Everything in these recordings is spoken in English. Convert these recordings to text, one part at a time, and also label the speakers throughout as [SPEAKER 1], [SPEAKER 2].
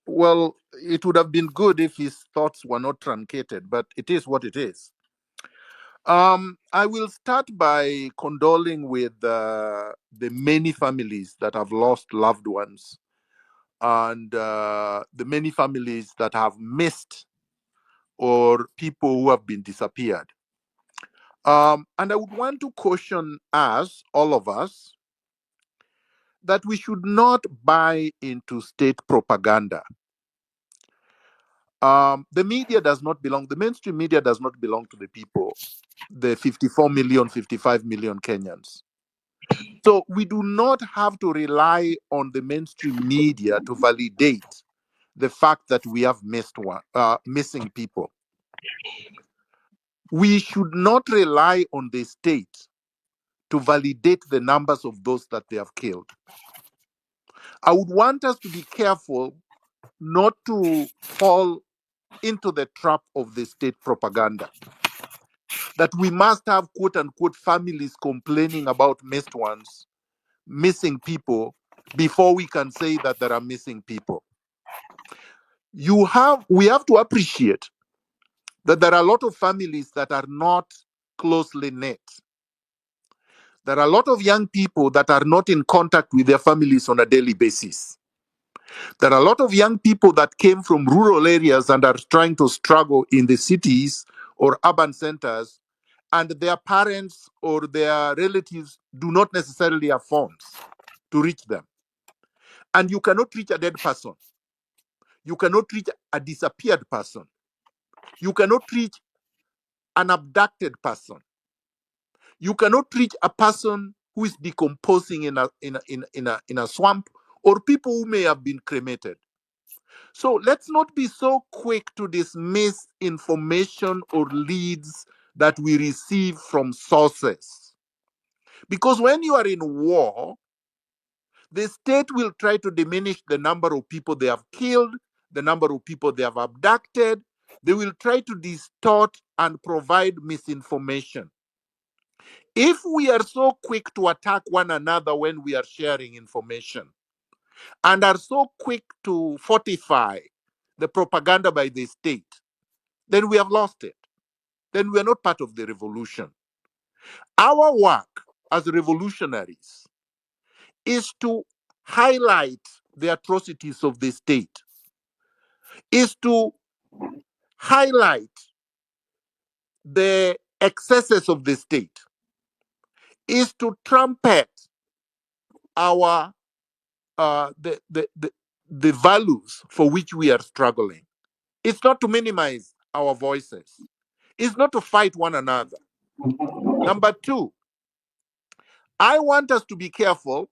[SPEAKER 1] Well, it would have been good if his thoughts were not truncated, but it is what it is. I will start by condoling with the many families that have lost loved ones and the many families that have missed or people who have been disappeared. And I would want to caution us, all of us, that we should not buy into state propaganda. The media does not belong, the mainstream media does not belong to the people, the 54 million, 55 million Kenyans. So we do not have to rely on the mainstream media to validate the fact that we have missing people. We should not rely on the state to validate the numbers of those that they have killed. I would want us to be careful not to fall into the trap of the state propaganda. That we must have quote unquote families complaining about missed ones, missing people, before we can say that there are missing people. We have to appreciate that there are a lot of families that are not closely knit. There are a lot of young people that are not in contact with their families on a daily basis. There are a lot of young people that came from rural areas and are trying to struggle in the cities or urban centers, and their parents or their relatives do not necessarily have phones to reach them. And you cannot reach a dead person. You cannot reach a disappeared person. You cannot reach an abducted person. You cannot reach a person who is decomposing in a swamp, or people who may have been cremated. So let's not be so quick to dismiss information or leads that we receive from sources. Because when you are in war, the state will try to diminish the number of people they have killed, the number of people they have abducted. They will try to distort and provide misinformation. If we are so quick to attack one another when we are sharing information and are so quick to fortify the propaganda by the state, then we have lost it. Then we are not part of the revolution. Our work as revolutionaries is to highlight the atrocities of the state, is to highlight the excesses of the state, is to trumpet our the values for which we are struggling. It's not to minimize our voices. It's not to fight one another. Number two, I want us to be careful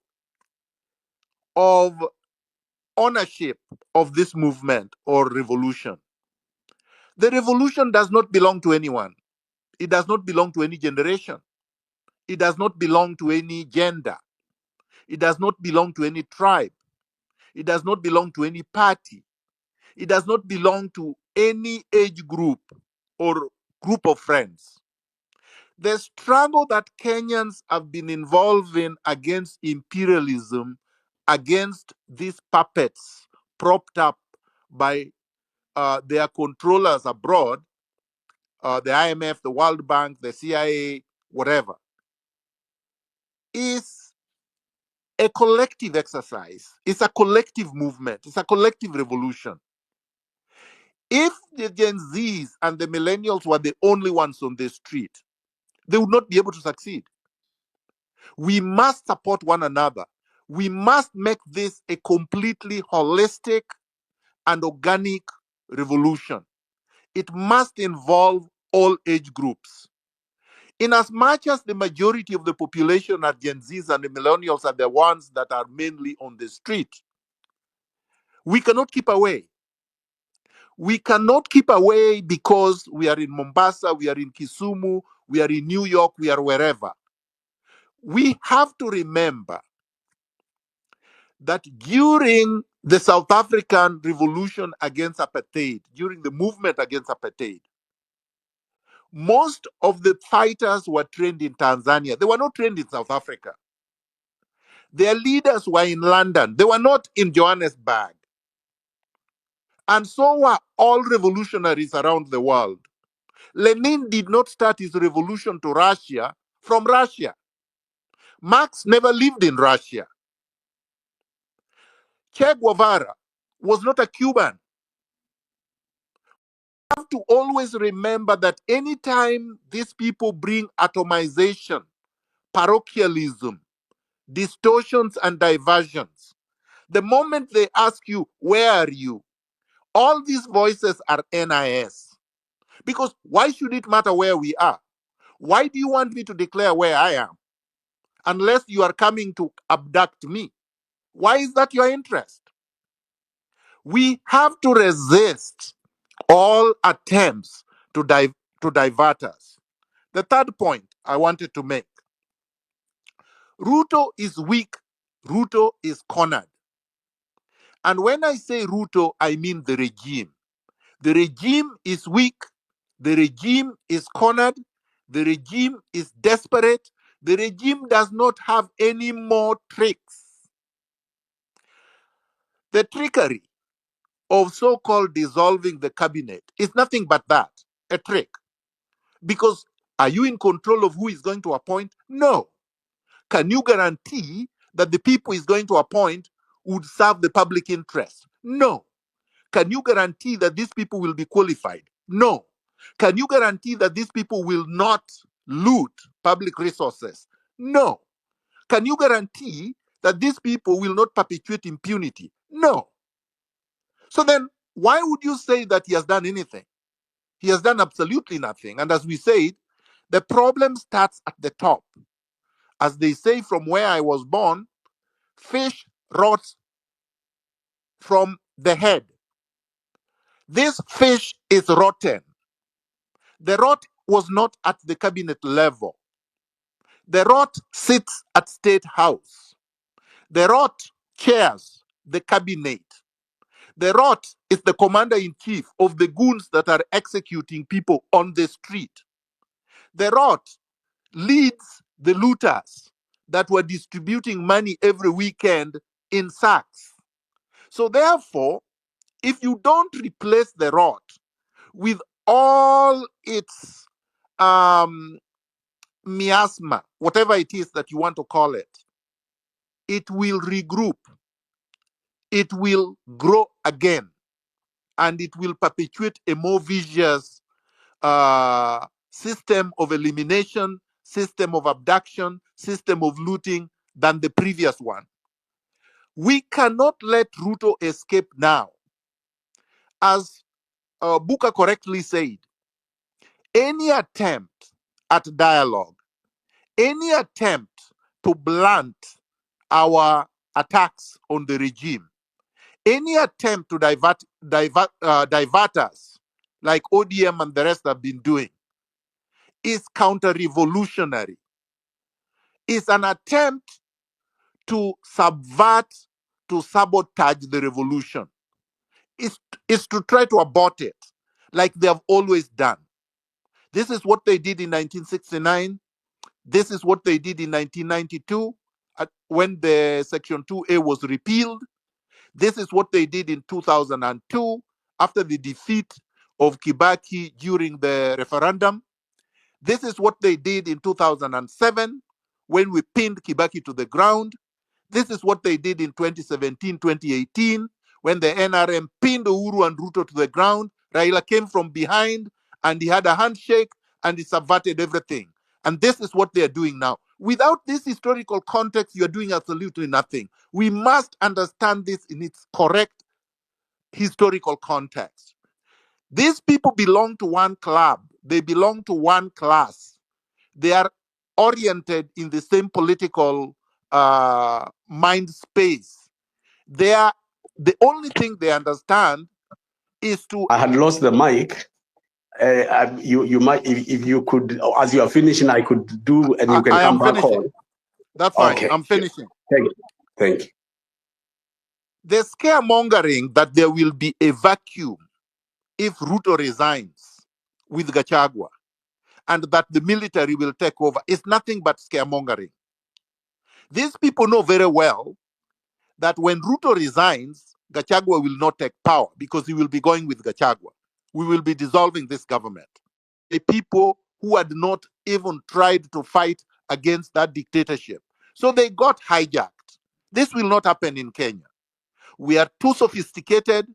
[SPEAKER 1] of ownership of this movement or revolution. The revolution does not belong to anyone. It does not belong to any generation. It does not belong to any gender. It does not belong to any tribe. It does not belong to any party. It does not belong to any age group or group of friends. The struggle that Kenyans have been involved in against imperialism, against these puppets propped up by their controllers abroad, the IMF, the World Bank, the CIA, whatever, is a collective exercise. It's a collective movement. It's a collective revolution. If the Gen Zs and the millennials were the only ones on the street, they would not be able to succeed. We must support one another. We must make this a completely holistic and organic revolution. It must involve all age groups. In as much as the majority of the population are Gen Zs and the millennials are the ones that are mainly on the street, we cannot keep away. We cannot keep away because we are in Mombasa, we are in Kisumu, we are in New York, we are wherever. We have to remember that during the South African revolution against apartheid, during the movement against apartheid, most of the fighters were trained in Tanzania. They were not trained in South Africa. Their leaders were in London. They were not in Johannesburg. And so were all revolutionaries around the world. Lenin did not start his revolution to Russia from Russia. Marx never lived in Russia. Che Guevara was not a Cuban. You have to always remember that anytime these people bring atomization, parochialism, distortions, and diversions, the moment they ask you, where are you? All these voices are NIS. Because why should it matter where we are? Why do you want me to declare where I am? Unless you are coming to abduct me. Why is that your interest? We have to resist all attempts to, to divert us. The third point I wanted to make, Ruto is weak, Ruto is cornered. And when I say Ruto, I mean the regime. The regime is weak, the regime is cornered, the regime is desperate, the regime does not have any more tricks. The trickery of so-called dissolving the cabinet is nothing but that, a trick. Because are you in control of who is going to appoint? No. Can you guarantee that the people is going to appoint would serve the public interest? No. Can you guarantee that these people will be qualified? No. Can you guarantee that these people will not loot public resources? No. Can you guarantee that these people will not perpetuate impunity? No. So then, why would you say that he has done anything? He has done absolutely nothing. And as we said, the problem starts at the top. As they say from where I was born, fish rots from the head. This fish is rotten. The rot was not at the cabinet level. The rot sits at State House. The rot chairs the cabinet. The rot is the commander-in-chief of the goons that are executing people on the street. The rot leads the looters that were distributing money every weekend in sacks. So therefore, if you don't replace the rot with all its miasma, whatever it is that you want to call it, it will regroup, it will grow again, and it will perpetuate a more vicious system of elimination, system of abduction, system of looting than the previous one. We cannot let Ruto escape now. As Buka correctly said, any attempt at dialogue, any attempt to blunt our attacks on the regime, any attempt to divert us, like ODM and the rest have been doing, is counter-revolutionary. It's an attempt to subvert, to sabotage the revolution. It's to try to abort it, like they have always done. This is what they did in 1969. This is what they did in 1992 when the Section 2A was repealed. This is what they did in 2002 after the defeat of Kibaki during the referendum. This is what they did in 2007 when we pinned Kibaki to the ground. This is what they did in 2017, 2018 when the NRM pinned Uhuru and Ruto to the ground. Raila came from behind and he had a handshake and he subverted everything. And this is what they are doing now. Without this historical context, you are doing absolutely nothing. We must understand this in its correct historical context. These people belong to one club. They belong to one class. They are oriented in the same political mind space. They are the only thing they understand is to.
[SPEAKER 2] I had lost the mic. You might, if you could, as you are finishing, I could do, and you can come back
[SPEAKER 1] finishing.
[SPEAKER 2] on.
[SPEAKER 1] That's fine. Okay. I'm finishing.
[SPEAKER 2] Thank you.
[SPEAKER 1] The scaremongering that there will be a vacuum if Ruto resigns with Gachagua and that the military will take over is nothing but scaremongering. These people know very well that when Ruto resigns, Gachagua will not take power because he will be going with Gachagua. We will be dissolving this government. The people who had not even tried to fight against that dictatorship. So they got hijacked. This will not happen in Kenya. We are too sophisticated.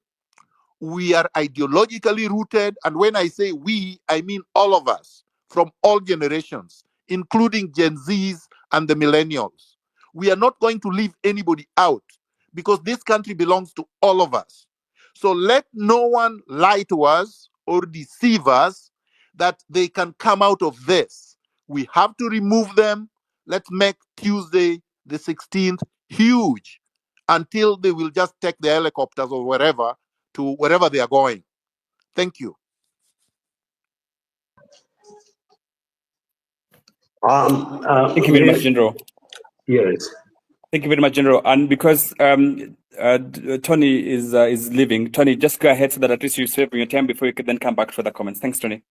[SPEAKER 1] We are ideologically rooted. And when I say we, I mean all of us from all generations, including Gen Zs and the millennials. We are not going to leave anybody out because this country belongs to all of us. So let no one lie to us or deceive us that they can come out of this. We have to remove them. Let's make Tuesday, the 16th, huge until they will just take the helicopters or wherever to wherever they are going. Thank you.
[SPEAKER 3] Thank you very much, General.
[SPEAKER 2] Yes.
[SPEAKER 3] Thank you very much, General. And because Tony is leaving, Tony, just go ahead so that at least you save your time before you can then come back for the comments. Thanks, Tony.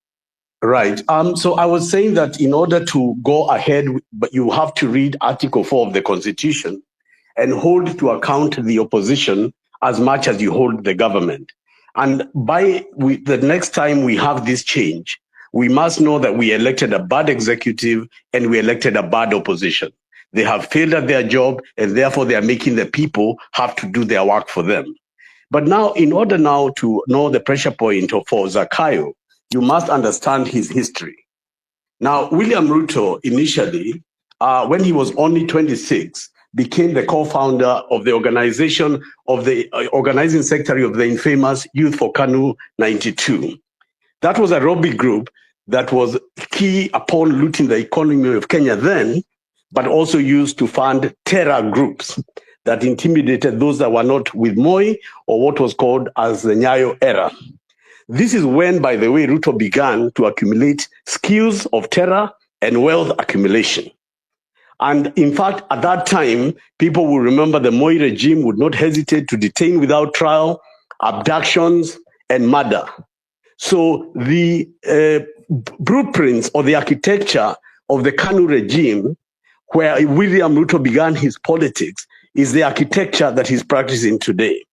[SPEAKER 2] Right. So I was saying that in order to go ahead, but you have to read Article 4 of the Constitution and hold to account the opposition as much as you hold the government. And the next time we have this change, we must know that we elected a bad executive and we elected a bad opposition. They have failed at their job, and therefore they are making the people have to do their work for them. But now, in order now to know the pressure point for Zakayo, you must understand his history. Now, William Ruto initially, when he was only 26, became the co-founder of the organization of the organizing secretary of the infamous Youth for KANU 92. That was a lobby group that was key upon looting the economy of Kenya then, but also used to fund terror groups that intimidated those that were not with Moi or what was called as the Nyayo era. This is when, by the way, Ruto began to accumulate skills of terror and wealth accumulation. And in fact, at that time, people will remember the Moi regime would not hesitate to detain without trial, abductions, and murder. So the blueprints or the architecture of the KANU regime, where William Ruto began his politics, is the architecture that he's practicing today.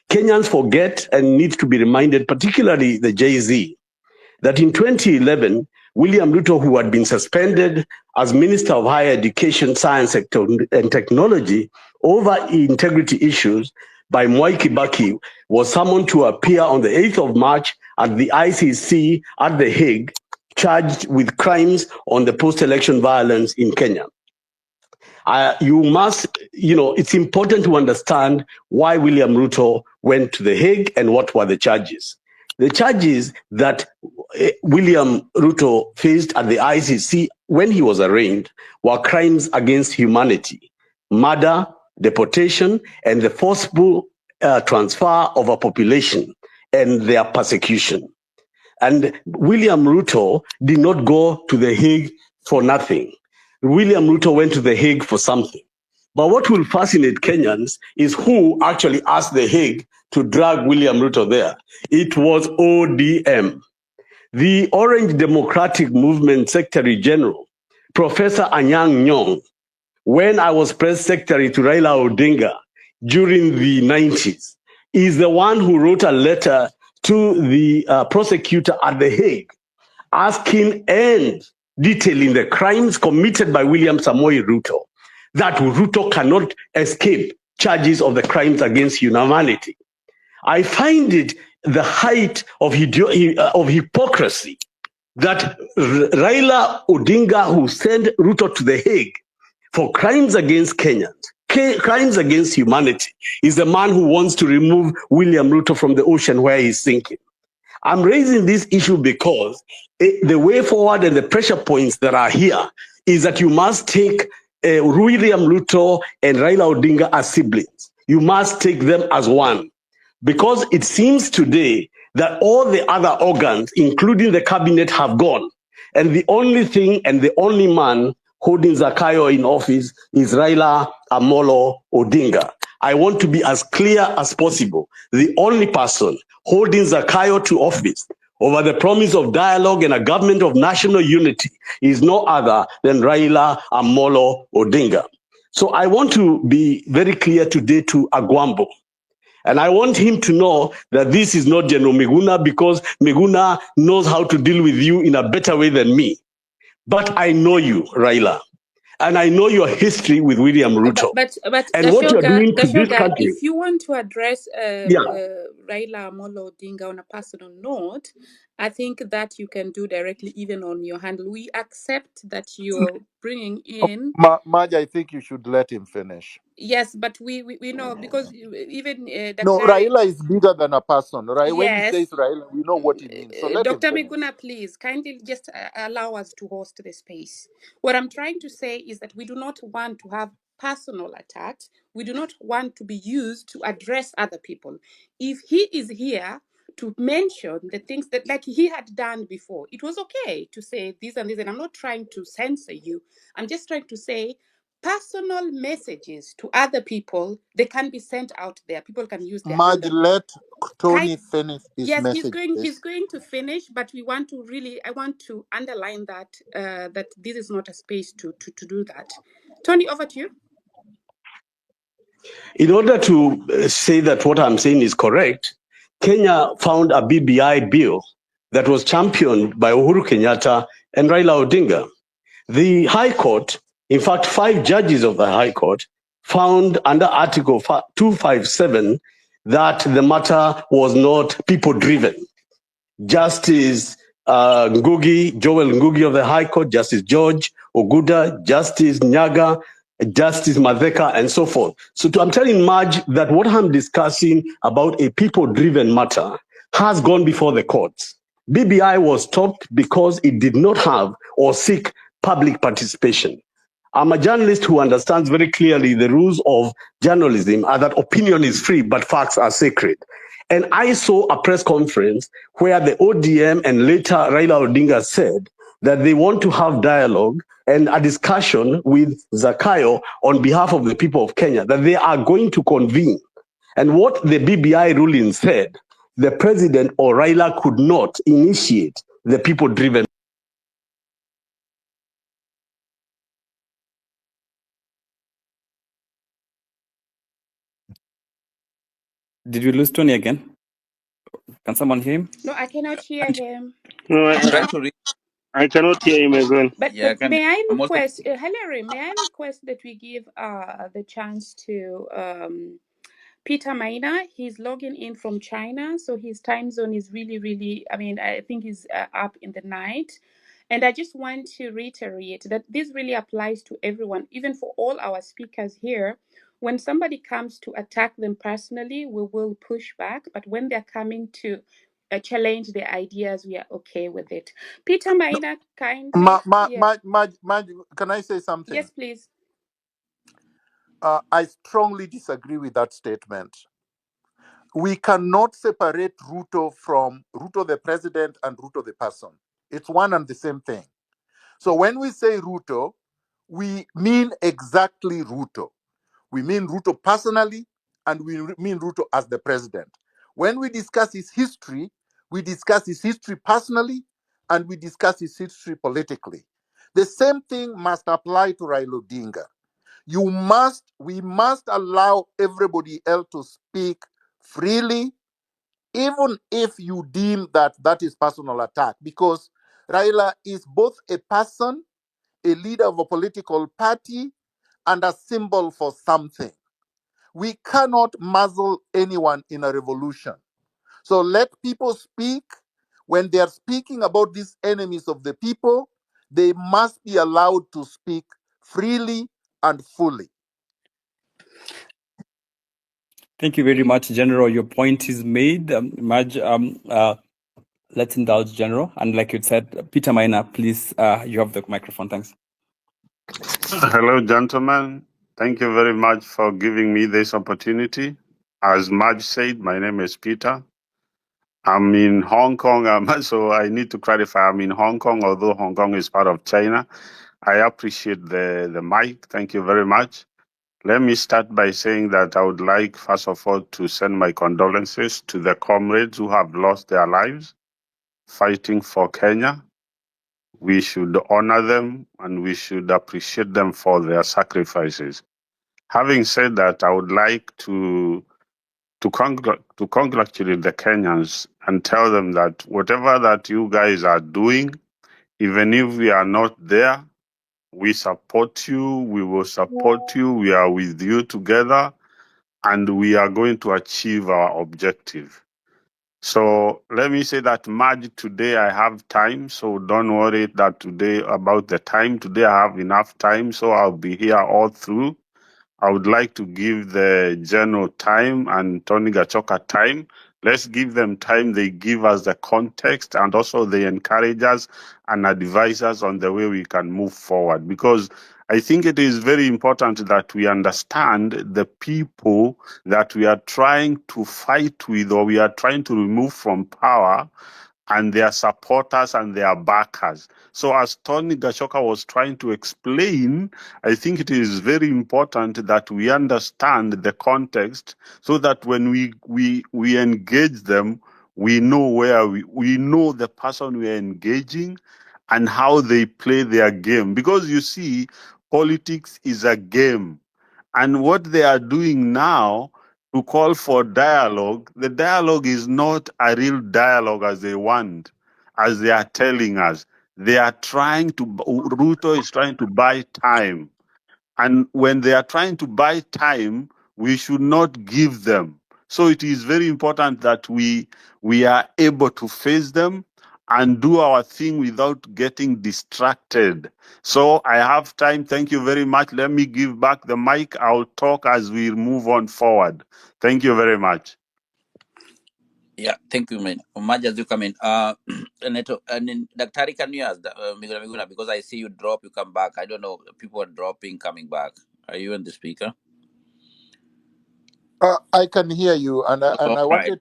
[SPEAKER 2] Kenyans forget and need to be reminded, particularly the Jay-Z, that in 2011, William Ruto, who had been suspended as Minister of Higher Education, Science and Technology over integrity issues by Mwai Kibaki, was summoned to appear on the 8th of March at the ICC at The Hague, charged with crimes on the post-election violence in Kenya. It's important to understand why William Ruto went to The Hague and what were the charges. The charges that William Ruto faced at the ICC when he was arraigned were crimes against humanity, murder, deportation, and the forcible transfer of a population and their persecution. And William Ruto did not go to The Hague for nothing. William Ruto went to The Hague for something. But what will fascinate Kenyans is who actually asked The Hague to drag William Ruto there. It was ODM. The Orange Democratic Movement Secretary General, Professor Anyang' Nyong'o, when I was press secretary to Raila Odinga during the 90s, is the one who wrote a letter to the prosecutor at The Hague asking and detailing the crimes committed by William Samoei Ruto, that Ruto cannot escape charges of the crimes against humanity. I find it the height of hypocrisy that Raila Odinga, who sent Ruto to The Hague for crimes against Kenyans, crimes against humanity, is the man who wants to remove William Ruto from the ocean where he's sinking. I'm raising this issue because the way forward and the pressure points that are here is that you must take William Ruto and Raila Odinga as siblings. You must take them as one. Because it seems today that all the other organs, including the cabinet, have gone. And the only thing and the only man holding Zakayo in office is Raila Amolo Odinga. I want to be as clear as possible. The only person holding Zakayo to office over the promise of dialogue and a government of national unity is no other than Raila Amolo Odinga. So I want to be very clear today to Agwambo And I want him to know that this is not General Miguna, because Miguna knows how to deal with you in a better way than me. But I know you, Raila, and I know your history with William Ruto.
[SPEAKER 4] But
[SPEAKER 2] And what you're doing to this
[SPEAKER 4] Gashoga,
[SPEAKER 2] country.
[SPEAKER 4] if you want to address
[SPEAKER 2] Yeah.
[SPEAKER 4] Raila Amolo Odinga on a personal note, I think that you can do directly even on your handle. We accept that you're bringing in.
[SPEAKER 1] Maj, I think you should let him finish.
[SPEAKER 4] Yes, but we know, because even
[SPEAKER 1] No,
[SPEAKER 4] Dr.
[SPEAKER 1] Raila is bigger than a person, right? When he
[SPEAKER 4] Yes.
[SPEAKER 1] says Raila, we know what he means. So let
[SPEAKER 4] Dr.
[SPEAKER 1] him finish.
[SPEAKER 4] Miguna, please kindly just allow us to host the space. What I'm trying to say is that we do not want to have personal attacks. We do not want to be used to address other people. If he is here to mention the things that, like he had done before, it was okay to say this and this, and I'm not trying to censor you. I'm just trying to say personal messages to other people, they can be sent out there. People can use their
[SPEAKER 1] Maj,
[SPEAKER 4] handle.
[SPEAKER 1] let Tony finish his
[SPEAKER 4] Yes,
[SPEAKER 1] message.
[SPEAKER 4] he's going to finish, but we want to really, I want to underline that that this is not a space to do that. Tony, over to you.
[SPEAKER 2] In order to say that what I'm saying is correct, Kenya found a BBI bill that was championed by Uhuru Kenyatta and Raila Odinga. The High Court, in fact, 5 judges of the High Court, found under Article 257 that the matter was not people-driven. Justice Joel Ngugi of the High Court, Justice George Oguda, Justice Nyaga, Justice Madheka, and so forth. So I'm telling Maj that what I'm discussing about a people-driven matter has gone before the courts. BBI was stopped because it did not have or seek public participation. I'm a journalist who understands very clearly the rules of journalism are that opinion is free, but facts are sacred. And I saw a press conference where the ODM and later Raila Odinga said that they want to have dialogue and a discussion with Zakayo on behalf of the people of Kenya, that they are going to convene. And what the BBI ruling said, the president or Raila could not initiate the people-driven.
[SPEAKER 3] Did we lose Tony again? Can someone hear him?
[SPEAKER 4] No, I cannot hear him.
[SPEAKER 5] No, I cannot hear him as well.
[SPEAKER 4] But may I request, Hilary, may I request that we give the chance to Peter Maina? He's logging in from China, so his time zone is really, I mean, I think he's up in the night. And I just want to reiterate that this really applies to everyone, even for all our speakers here. When somebody comes to attack them personally, we will push back. But when they're coming to challenge their ideas, we are okay with it. Peter Maina, kindly.
[SPEAKER 1] Can I say something?
[SPEAKER 4] Yes, please.
[SPEAKER 1] I strongly disagree with that statement. We cannot separate Ruto from Ruto the president and Ruto the person. It's one and the same thing. So when we say Ruto, we mean exactly Ruto. We mean Ruto personally, and we mean Ruto as the president. When we discuss his history, we discuss his history personally, and we discuss his history politically. The same thing must apply to Raila Odinga. We must allow everybody else to speak freely, even if you deem that that is personal attack, because Raila is both a person, a leader of a political party, and a symbol for something. We cannot muzzle anyone in a revolution. So let people speak. When they are speaking about these enemies of the people, they must be allowed to speak freely and fully.
[SPEAKER 3] Thank you very much, General. Your point is made. Maj, let's indulge General. And like you said, Peter Maina, please, you have the microphone. Thanks.
[SPEAKER 5] Hello, gentlemen. Thank you very much for giving me this opportunity. As Maj said, my name is Peter. I'm in Hong Kong, so I need to clarify I'm in Hong Kong, although Hong Kong is part of China. I appreciate the mic. Thank you very much. Let me start by saying that I would like, first of all, to send my condolences to the comrades who have lost their lives fighting for Kenya. We should honor them and we should appreciate them for their sacrifices. Having said that, I would like to to congratulate the Kenyans and tell them that whatever that you guys are doing, even if we are not there, we support you, we will support you, we are with you together, and we are going to achieve our objective. So let me say that, Maj, today I have time, so don't worry that today about the time. Today I have enough time, so I'll be here all through. I would like to give the general time and Tony Gachoka time. Let's give them time. They give us the context and also they encourage us and advise us on the way we can move forward. Because I think it is very important that we understand the people that we are trying to fight with or we are trying to remove from power and their supporters and their backers. So as Tony Gashoka was trying to explain, I think it is very important that we understand the context so that when we engage them, we know where we know the person we are engaging and how they play their game. Because you see, politics is a game. And what they are doing now to call for dialogue, the dialogue is not a real dialogue as they want, as they are telling us. They are trying to, Ruto is trying to buy time. And when they are trying to buy time, we should not give them. So it is very important that we are able to face them and do our thing without getting distracted. So I have time. Thank you very much. Let me give back the mic. I'll talk as we move on forward. Thank you very much.
[SPEAKER 6] Yeah, thank you, man. Much as you come in. Neto, and then Daktari, can you ask Miguna Miguna, because I see you drop, you come back. I don't know, people are dropping, coming back. Are you in the speaker?
[SPEAKER 1] I can hear you, and
[SPEAKER 6] All right.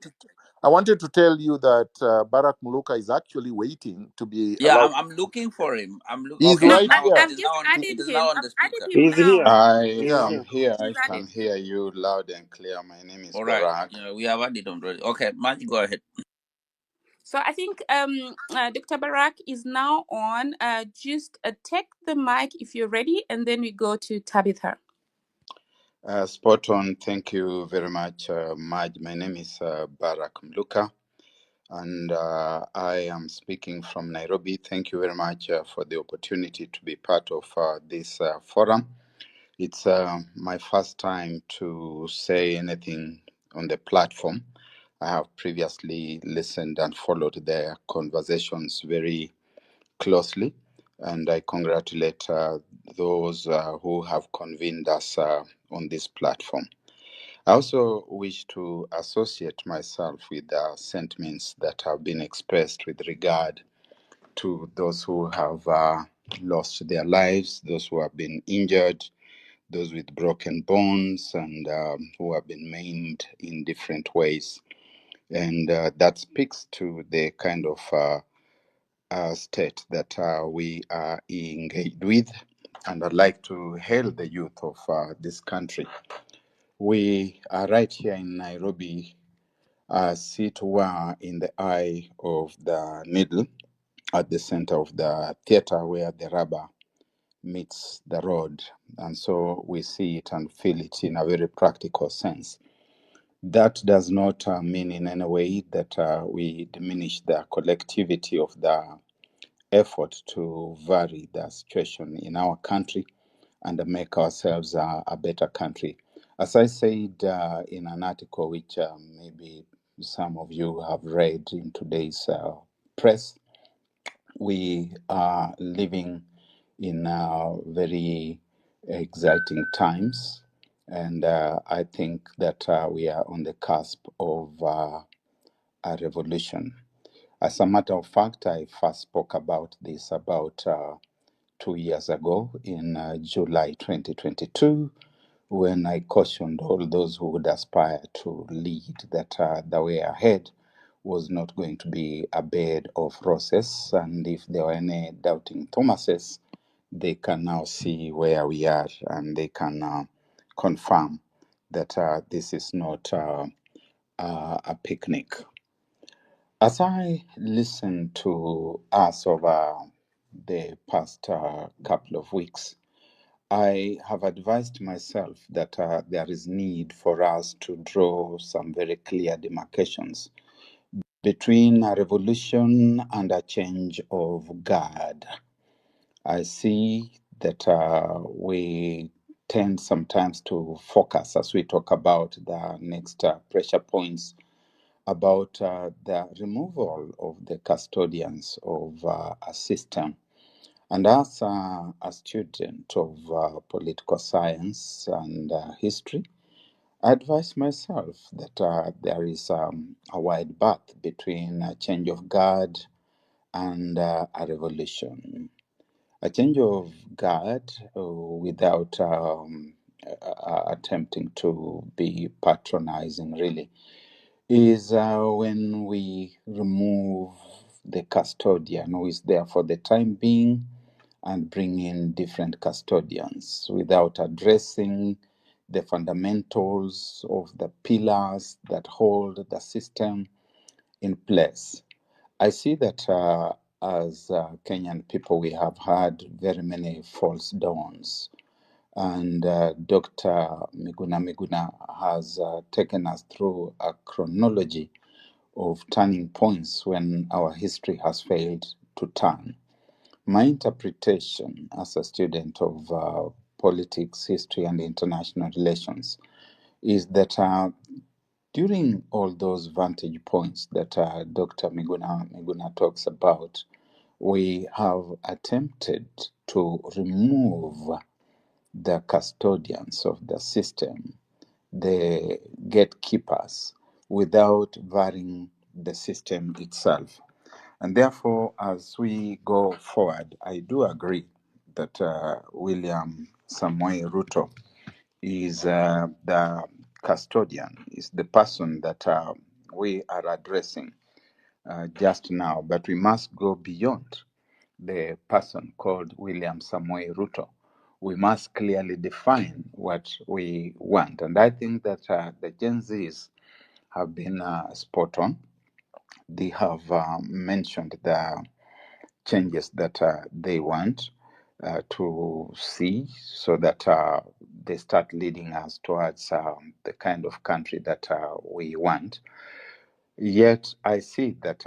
[SPEAKER 1] I wanted to tell you that Barack Muluka is actually waiting to be
[SPEAKER 6] Yeah,
[SPEAKER 1] allowed.
[SPEAKER 6] I'm looking for him.
[SPEAKER 1] He's
[SPEAKER 6] Okay.
[SPEAKER 4] No,
[SPEAKER 1] right
[SPEAKER 4] I,
[SPEAKER 1] here.
[SPEAKER 4] I've just
[SPEAKER 6] It
[SPEAKER 4] added
[SPEAKER 6] is
[SPEAKER 4] him.
[SPEAKER 6] now on
[SPEAKER 4] I've
[SPEAKER 6] the
[SPEAKER 4] added
[SPEAKER 6] speaker.
[SPEAKER 4] him
[SPEAKER 7] He's here.
[SPEAKER 4] now.
[SPEAKER 7] I
[SPEAKER 1] Yeah.
[SPEAKER 7] am here. I
[SPEAKER 4] He's
[SPEAKER 7] can
[SPEAKER 4] added.
[SPEAKER 7] hear you loud and clear. My name is
[SPEAKER 6] All right.
[SPEAKER 7] Barak.
[SPEAKER 6] Yeah, we have added him already. Okay, Maj, go ahead.
[SPEAKER 4] So I think Dr. Barak is now on. Just take the mic if you're ready, and then we go to Tabitha.
[SPEAKER 7] Spot on. Thank you very much, Maj. My name is Barak Mluka, and I am speaking from Nairobi. Thank you very much for the opportunity to be part of this forum. It's my first time to say anything on the platform. I have previously listened and followed their conversations very closely, and I congratulate those who have convened us on this platform. I also wish to associate myself with the sentiments that have been expressed with regard to those who have lost their lives, those who have been injured, those with broken bones, and who have been maimed in different ways. And that speaks to the kind of state that we are engaged with. And I'd like to hail the youth of this country. We are right here in Nairobi, as it were in the eye of the needle, at the center of the theater where the rubber meets the road. And so we see it and feel it in a very practical sense. That does not mean in any way that we diminish the collectivity of the effort to vary the situation in our country and make ourselves a better country. As I said in an article which maybe some of you have read in today's press, we are living in very exciting times, and I think that we are on the cusp of a revolution. As a matter of fact, I first spoke about this about 2 years ago in July 2022, when I cautioned all those who would aspire to lead that the way ahead was not going to be a bed of roses. And if there were any doubting Thomases, they can now see where we are and they can confirm that this is not a picnic. As I listen to us over the past couple of weeks, I have advised myself that there is need for us to draw some very clear demarcations between a revolution and a change of guard. I see that we tend sometimes to focus as we talk about the next pressure points about the removal of the custodians of a system. And as a student of political science and history, I advise myself that there is a wide path between a change of guard and a revolution. A change of guard without attempting to be patronizing, really, is when we remove the custodian who is there for the time being and bring in different custodians without addressing the fundamentals of the pillars that hold the system in place. I see that as Kenyan people, we have had very many false dawns. And Dr. Miguna Miguna has taken us through a chronology of turning points when our history has failed to turn. My interpretation as a student of politics, history, and international relations is that during all those vantage points that Dr. Miguna talks about, we have attempted to remove the custodians of the system, the gatekeepers, without varying the system itself. And therefore, as we go forward, I do agree that William Samoei Ruto is the custodian, is the person that we are addressing just now. But we must go beyond the person called William Samoei Ruto. We must clearly define what we want. And I think that the Gen Zs have been spot on. They have mentioned the changes that they want to see so that they start leading us towards the kind of country that we want. Yet I see that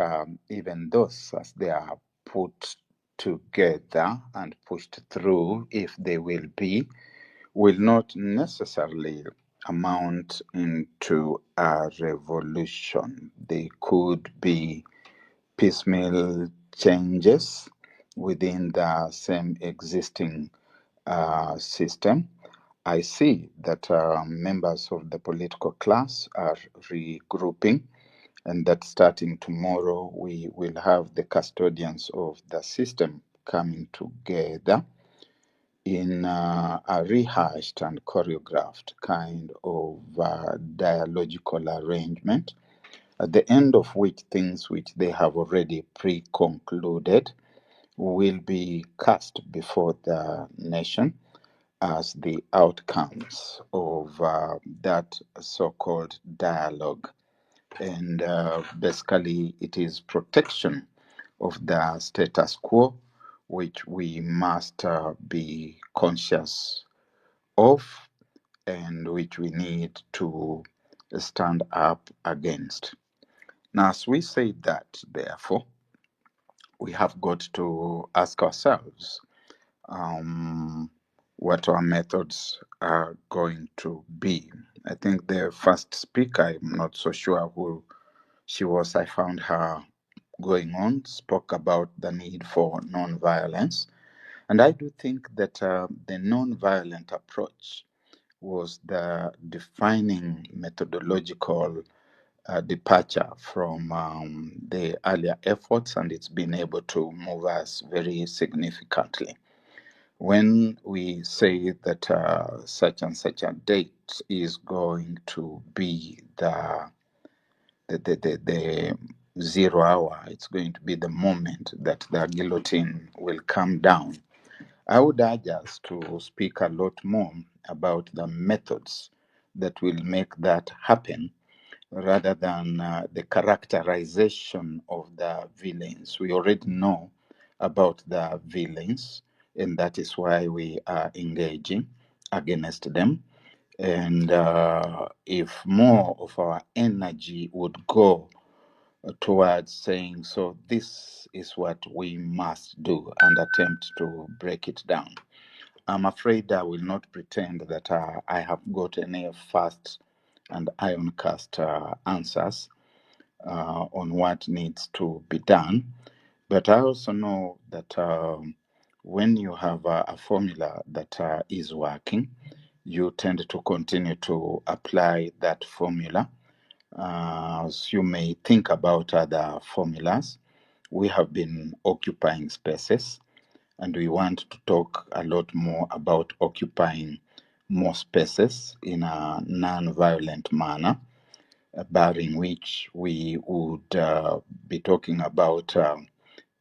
[SPEAKER 7] even those, as they are put together and pushed through, if they will be, will not necessarily amount into a revolution. They could be piecemeal changes within the same existing system. I see that members of the political class are regrouping, and that starting tomorrow, we will have the custodians of the system coming together in a rehashed and choreographed kind of dialogical arrangement, at the end of which things which they have already pre-concluded will be cast before the nation as the outcomes of that so-called dialogue. And basically, it is protection of the status quo, which we must be conscious of and which we need to stand up against. Now, as we say that, therefore, we have got to ask ourselves what our methods are going to be. I think the first speaker, I'm not so sure who she was, I found her going on, spoke about the need for non-violence. And I do think that the non-violent approach was the defining methodological departure from the earlier efforts, and it's been able to move us very significantly. When we say that such and such a date is going to be the 0 hour, it's going to be the moment that the guillotine will come down, I would urge us to speak a lot more about the methods that will make that happen rather than the characterization of the villains. We already know about the villains. and that is why we are engaging against them. And if more of our energy would go towards saying, so this is what we must do, and attempt to break it down. I'm afraid I will not pretend that I have got any fast and ironcast answers on what needs to be done. But I also know that when you have a formula that is working, you tend to continue to apply that formula. As you may think about other formulas, we have been occupying spaces, and we want to talk a lot more about occupying more spaces in a non-violent manner, barring which we would be talking about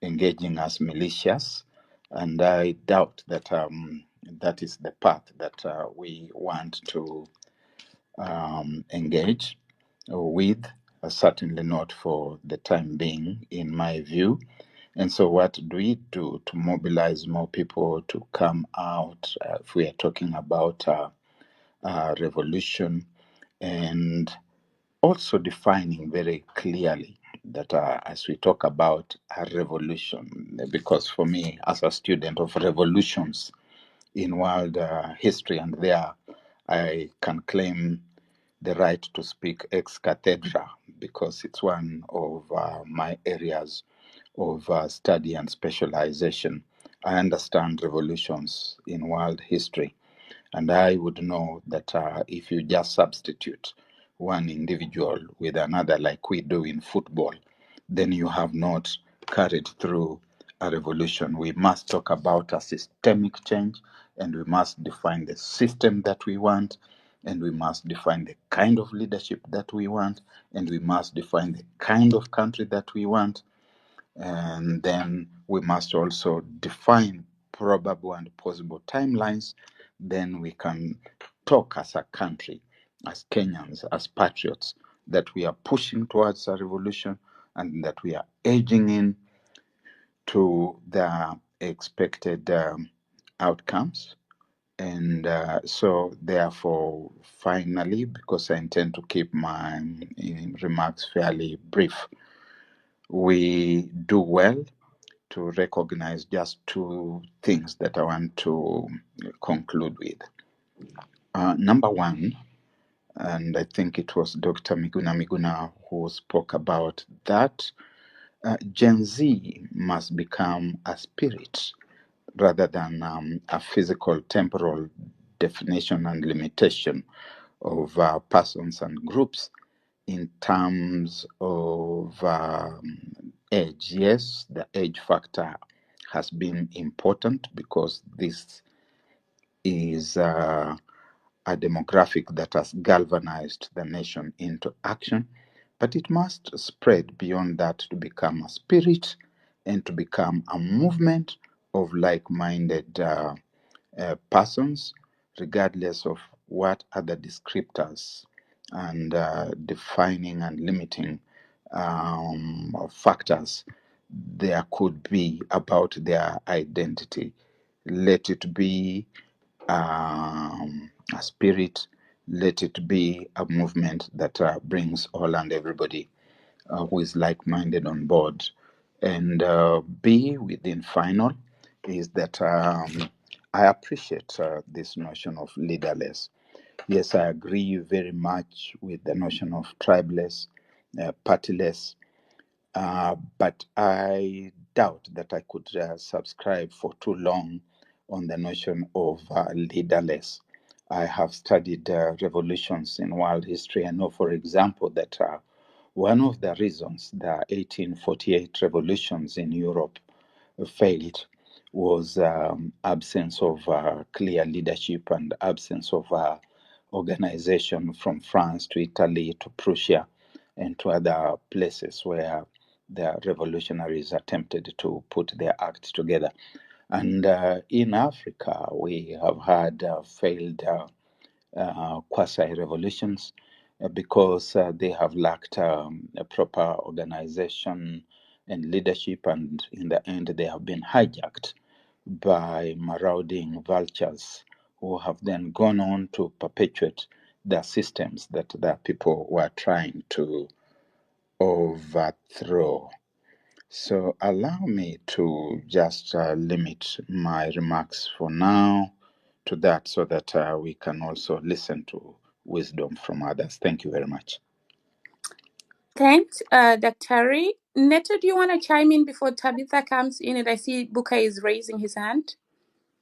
[SPEAKER 7] engaging as militias, and I doubt that that is the path that we want to engage with, certainly not for the time being, in my view. And so, what do we do to mobilize more people to come out if we are talking about revolution, and also defining very clearly that as we talk about a revolution, because for me, as a student of revolutions in world history, and there I can claim the right to speak ex cathedra because it's one of my areas of study and specialization. I understand revolutions in world history, and I would know that if you just substitute one individual with another, like we do in football, then you have not carried through a revolution. We must talk about a systemic change, and we must define the system that we want, and we must define the kind of leadership that we want, and we must define the kind of country that we want. And then we must also define probable and possible timelines. Then we can talk as a country, as Kenyans, as patriots, that we are pushing towards a revolution and that we are edging in to the expected outcomes. And so, therefore, finally, because I intend to keep my remarks fairly brief, we do well to recognize just two things that I want to conclude with. Number one, and I think it was Dr. Miguna Miguna who spoke about that, Gen Z must become a spirit rather than a physical, temporal definition and limitation of persons and groups in terms of age. Yes, the age factor has been important because this is a demographic that has galvanized the nation into action, but it must spread beyond that to become a spirit and to become a movement of like minded persons, regardless of what other descriptors and defining and limiting factors there could be about their identity. Let it be a spirit, let it be a movement that brings all and everybody who is like minded on board. And B, within final, is that I appreciate this notion of leaderless. Yes, I agree very much with the notion of tribeless, partyless, but I doubt that I could subscribe for too long on the notion of leaderless. I have studied revolutions in world history. I know, for example, that one of the reasons the 1848 revolutions in Europe failed was absence of clear leadership and absence of organization from France to Italy to Prussia and to other places where the revolutionaries attempted to put their act together. And in Africa, we have had failed quasi-revolutions because they have lacked a proper organization and leadership, and in the end, they have been hijacked by marauding vultures who have then gone on to perpetuate the systems that the people were trying to overthrow. So allow me to just limit my remarks for now to that so that we can also listen to wisdom from others. Thank you very much.
[SPEAKER 4] Thanks, Dr. Neto, do you want to chime in before Tabitha comes in? And I see Buka is raising his hand.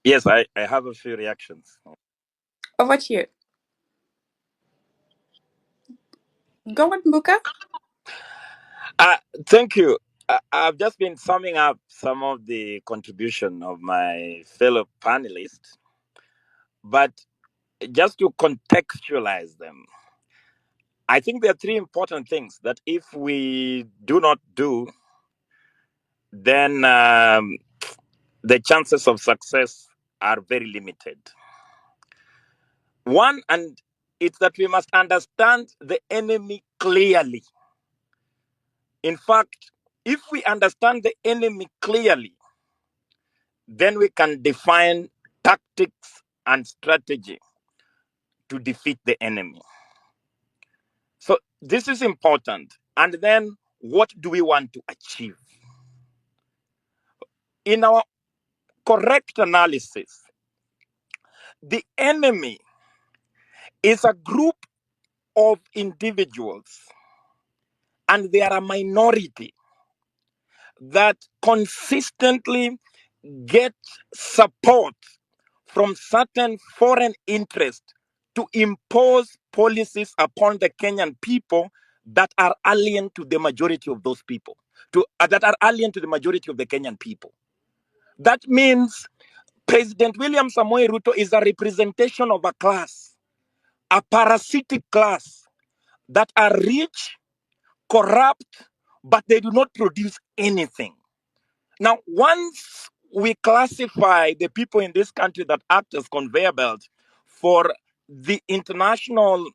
[SPEAKER 8] Yes, I have a few reactions.
[SPEAKER 4] Over to you. Go on, Buka.
[SPEAKER 8] Thank you. I've just been summing up some of the contribution of my fellow panelists, but just to contextualize them, I think there are three important things that if we do not do, then the chances of success are very limited. One, and it's that we must understand the enemy clearly. In fact, if we understand the enemy clearly, then we can define tactics and strategy to defeat the enemy. So this is important. And then what do we want to achieve? In our correct analysis, the enemy is a group of individuals, and they are a minority that consistently get support from certain foreign interests to impose policies upon the Kenyan people that are alien to the majority of those people, that are alien to the majority of the Kenyan people. That means President William Samoei Ruto is a representation of a class, a parasitic class that are rich, corrupt, but they do not produce anything. Now, once we classify the people in this country that act as conveyor belt for the international,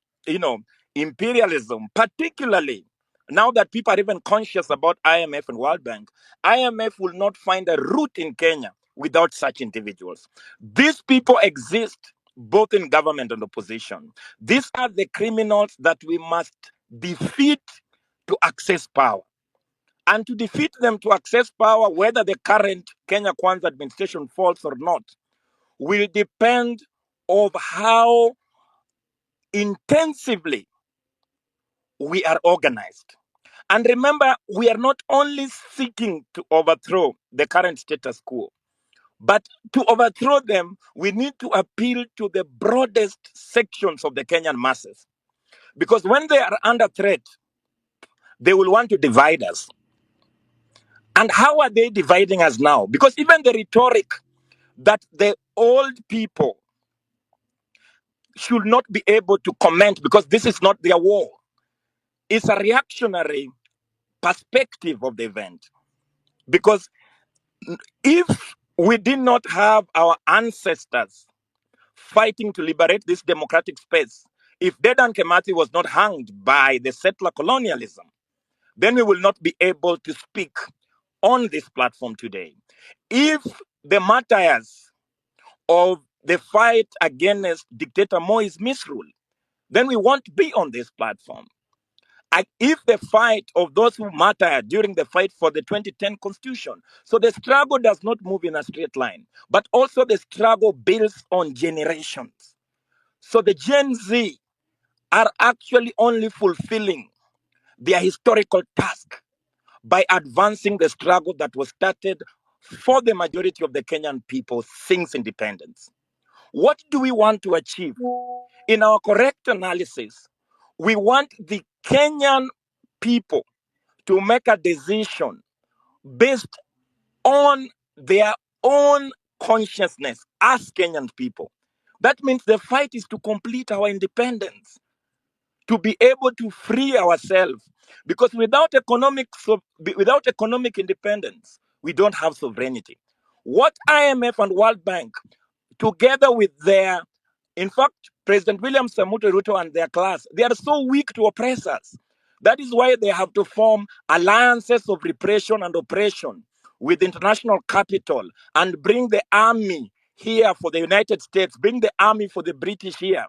[SPEAKER 8] imperialism, particularly now that people are even conscious about IMF and World Bank, IMF will not find a root in Kenya without such individuals. These people exist both in government and opposition. These are the criminals that we must defeat to access power. And to defeat them to access power, whether the current Kenya Kwanza administration falls or not, will depend on how intensively we are organized. And remember, we are not only seeking to overthrow the current status quo, but to overthrow them, we need to appeal to the broadest sections of the Kenyan masses. Because when they are under threat, they will want to divide us. And how are they dividing us now? Because even the rhetoric that the old people should not be able to comment because this is not their war. It's a reactionary perspective of the event. Because if we did not have our ancestors fighting to liberate this democratic space, if Dedan Kemathi was not hanged by the settler colonialism, then we will not be able to speak on this platform today. If the martyrs of the fight against dictator Moi's misrule, then we won't be on this platform. If the fight of those who martyred during the fight for the 2010 constitution, so the struggle does not move in a straight line, but also the struggle builds on generations. So the Gen Z are actually only fulfilling their historical task by advancing the struggle that was started for the majority of the Kenyan people since independence. What do we want to achieve? In our correct analysis, we want the Kenyan people to make a decision based on their own consciousness as Kenyan people. That means the fight is to complete our independence, to be able to free ourselves. Because without economic independence, we don't have sovereignty. What IMF and World Bank, together with in fact, President William Samoei Ruto and their class, they are so weak to oppress us. That is why they have to form alliances of repression and oppression with international capital and bring the army here for the United States, bring the army for the British here.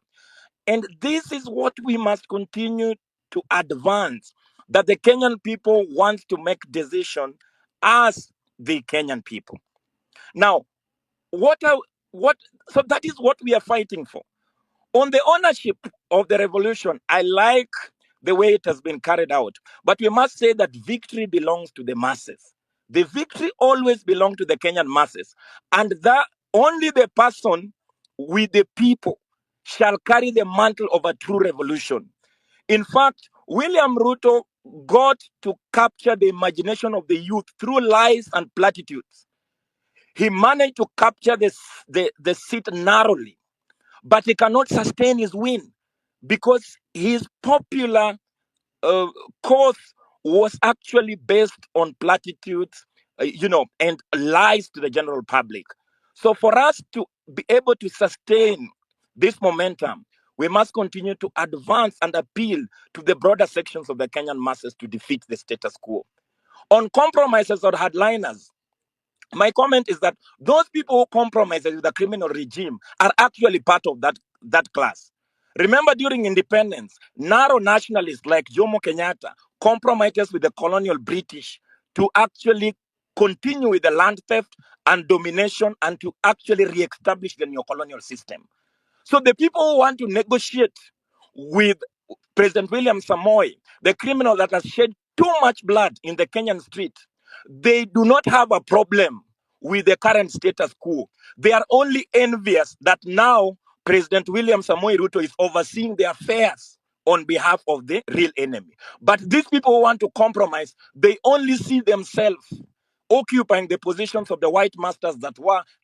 [SPEAKER 8] And this is what we must continue to advance, that the Kenyan people want to make decision as the Kenyan people. Now, what so that is what we are fighting for. On the ownership of the revolution, I like the way it has been carried out. But we must say that victory belongs to the masses. The victory always belongs to the Kenyan masses. And that only the person with the people shall carry the mantle of a true revolution. In fact, William Ruto got to capture the imagination of the youth through lies and platitudes. He managed to capture the seat narrowly, but he cannot sustain his win because his popular uh, cause was actually based on platitudes, and lies to the general public. So for us to be able to sustain this momentum, we must continue to advance and appeal to the broader sections of the Kenyan masses to defeat the status quo. On compromises or hardliners, my comment is that those people who compromise with the criminal regime are actually part of that class. Remember, during independence, narrow nationalists like Jomo Kenyatta compromised with the colonial British to actually continue with the land theft and domination and to actually re-establish the neo-colonial system. So the people who want to negotiate with President William Samoei, the criminal that has shed too much blood in the Kenyan street, they do not have a problem with the current status quo. They are only envious that now President William Samoei Ruto is overseeing the affairs on behalf of the real enemy. But these people who want to compromise, they only see themselves occupying the positions of the white masters that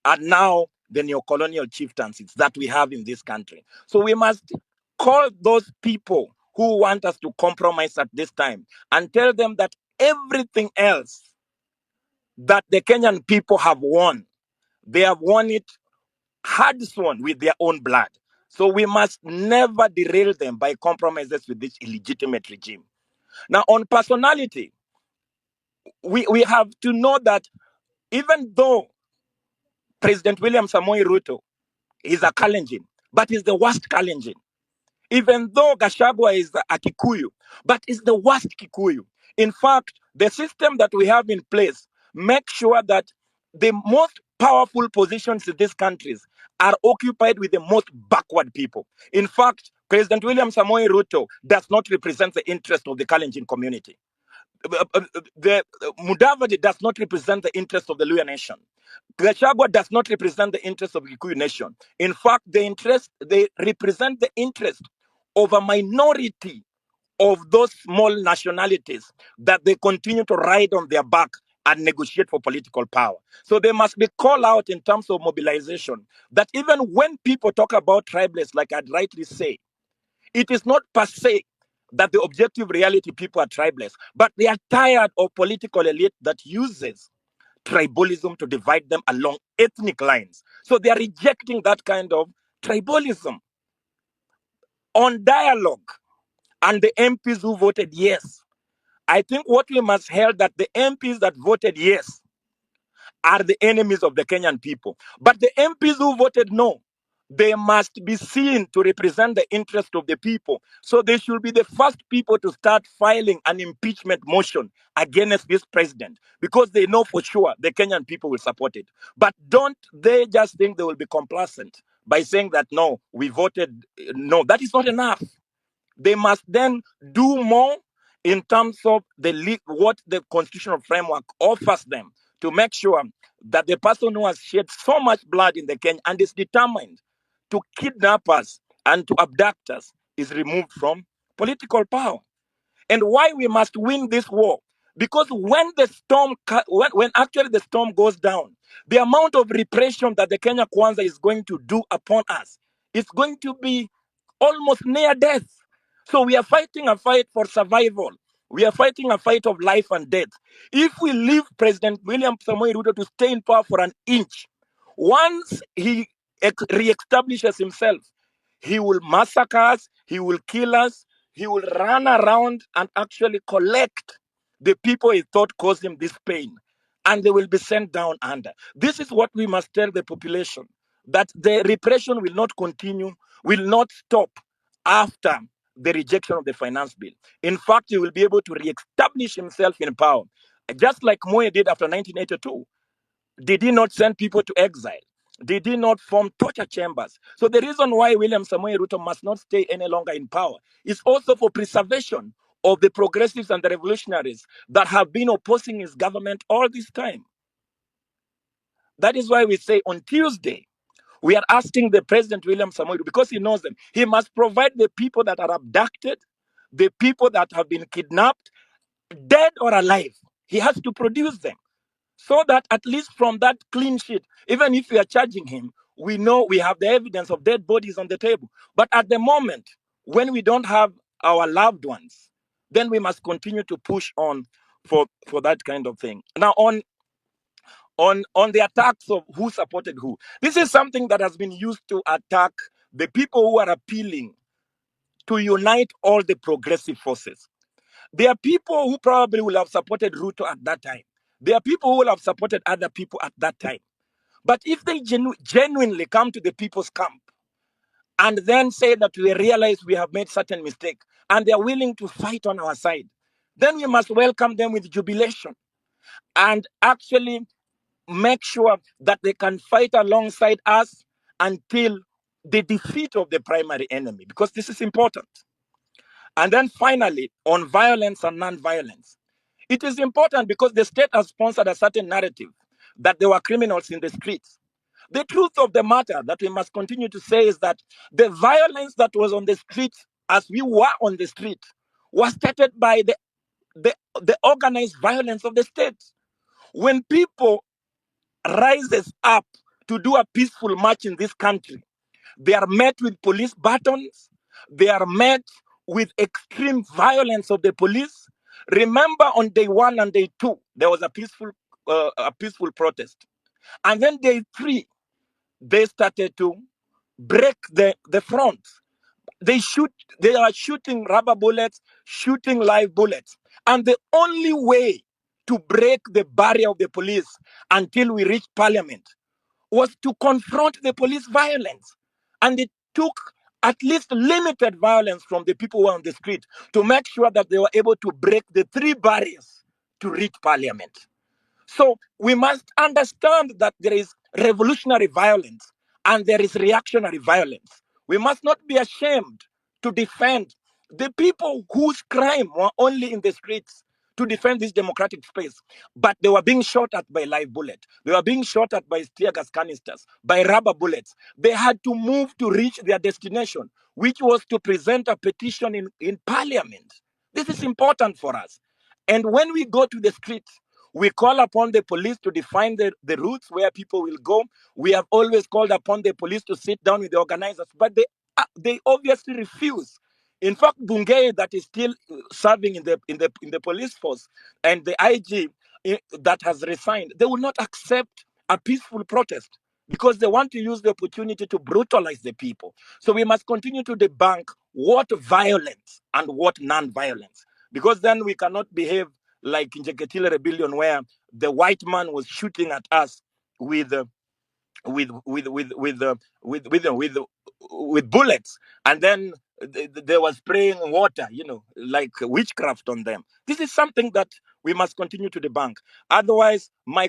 [SPEAKER 8] are now the neo-colonial chieftaincies that we have in this country. So we must call those people who want us to compromise at this time and tell them that everything else that the Kenyan people have won, they have won it hard-won with their own blood. So we must never derail them by compromises with this illegitimate regime. Now, on personality, we have to know that even though President William Samoei Ruto is a Kalenjin, but he's the worst Kalenjin. Even though Gachagua is a Kikuyu, but is the worst Kikuyu. In fact, the system that we have in place makes sure that the most powerful positions in these countries are occupied with the most backward people. In fact, President William Samoei Ruto does not represent the interest of the Kalenjin community. The Mudavadi does not represent the interest of the Luya nation. Gachagua does not represent the interest of the Kikuyu nation. In fact, they represent the interest of a minority of those small nationalities that they continue to ride on their back and negotiate for political power. So they must be called out in terms of mobilization, that even when people talk about tribalists, like I'd rightly say, it is not per se that the objective reality people are tribalists, but they are tired of political elite that uses tribalism to divide them along ethnic lines. So they are rejecting that kind of tribalism. On dialogue and the MPs who voted yes, I think what we must hear that the MPs that voted yes are the enemies of the Kenyan people. But the MPs who voted no, they must be seen to represent the interest of the people. So they should be the first people to start filing an impeachment motion against this president because they know for sure the Kenyan people will support it. But don't they just think they will be complacent by saying that, no, we voted no. That is not enough. They must then do more in terms of what the constitutional framework offers them to make sure that the person who has shed so much blood in the Kenya and is determined to kidnap us and to abduct us is removed from political power. And why we must win this war? Because when the storm, when actually the storm goes down, the amount of repression that the Kenya Kwanza is going to do upon us is going to be almost near death. So we are fighting a fight for survival. We are fighting a fight of life and death. If we leave President William Samoei Ruto to stay in power for an inch, once he re-establishes himself, he will massacre us, he will kill us, he will run around and actually collect the people he thought caused him this pain and they will be sent down under. This is what we must tell the population, that the repression will not continue, will not stop after the rejection of the finance bill. In fact, he will be able to re-establish himself in power, just like Moye did after 1982. Did he not send people to exile? Did he not form torture chambers? So the reason why William Samoei Ruto must not stay any longer in power is also for preservation of the progressives and the revolutionaries that have been opposing his government all this time. That is why we say on Tuesday, we are asking the President William Samoei, because he knows them, he must provide the people that are abducted, the people that have been kidnapped, dead or alive. He has to produce them, so that at least from that clean sheet, even if we are charging him, we know we have the evidence of dead bodies on the table. But at the moment, when we don't have our loved ones, then we must continue to push on for that kind of thing. Now, on the attacks of who supported who, this is something that has been used to attack the people who are appealing to unite all the progressive forces. There are people who probably will have supported Ruto at that time. There are people who will have supported other people at that time. But if they genuinely come to the people's camp and then say that we realize we have made certain mistake and they are willing to fight on our side, then we must welcome them with jubilation and actually make sure that they can fight alongside us until the defeat of the primary enemy, because this is important. And then finally, on violence and non-violence. It is important because the state has sponsored a certain narrative that there were criminals in the streets. The truth of the matter that we must continue to say is that the violence that was on the streets as we were on the street was started by the organized violence of the state. When people rises up to do a peaceful march in this country, they are met with police batons. They are met with extreme violence of the police. Remember, on day 1 and day 2, there was a peaceful protest, and then day 3, they started to break the front. They are shooting rubber bullets, shooting live bullets, and the only way to break the barrier of the police until we reach parliament was to confront the police violence. And it took at least limited violence from the people who were on the street to make sure that they were able to break the 3 barriers to reach parliament. So we must understand that there is revolutionary violence and there is reactionary violence. We must not be ashamed to defend the people whose crime were only in the streets to defend this democratic space. But they were being shot at by live bullet. They were being shot at by tear gas canisters, by rubber bullets. They had to move to reach their destination, which was to present a petition in parliament. This is important for us. And when we go to the streets, we call upon the police to define the routes where people will go. We have always called upon the police to sit down with the organizers, but they obviously refuse. In fact, Bungei, that is still serving in the police force, and the IG that has resigned, they will not accept a peaceful protest because they want to use the opportunity to brutalize the people. So we must continue to debunk what violence and what non-violence, because then we cannot behave like in Jeketile Rebellion, where the white man was shooting at us with bullets, and then they were spraying water, like witchcraft on them. This is something that we must continue to debunk. Otherwise, my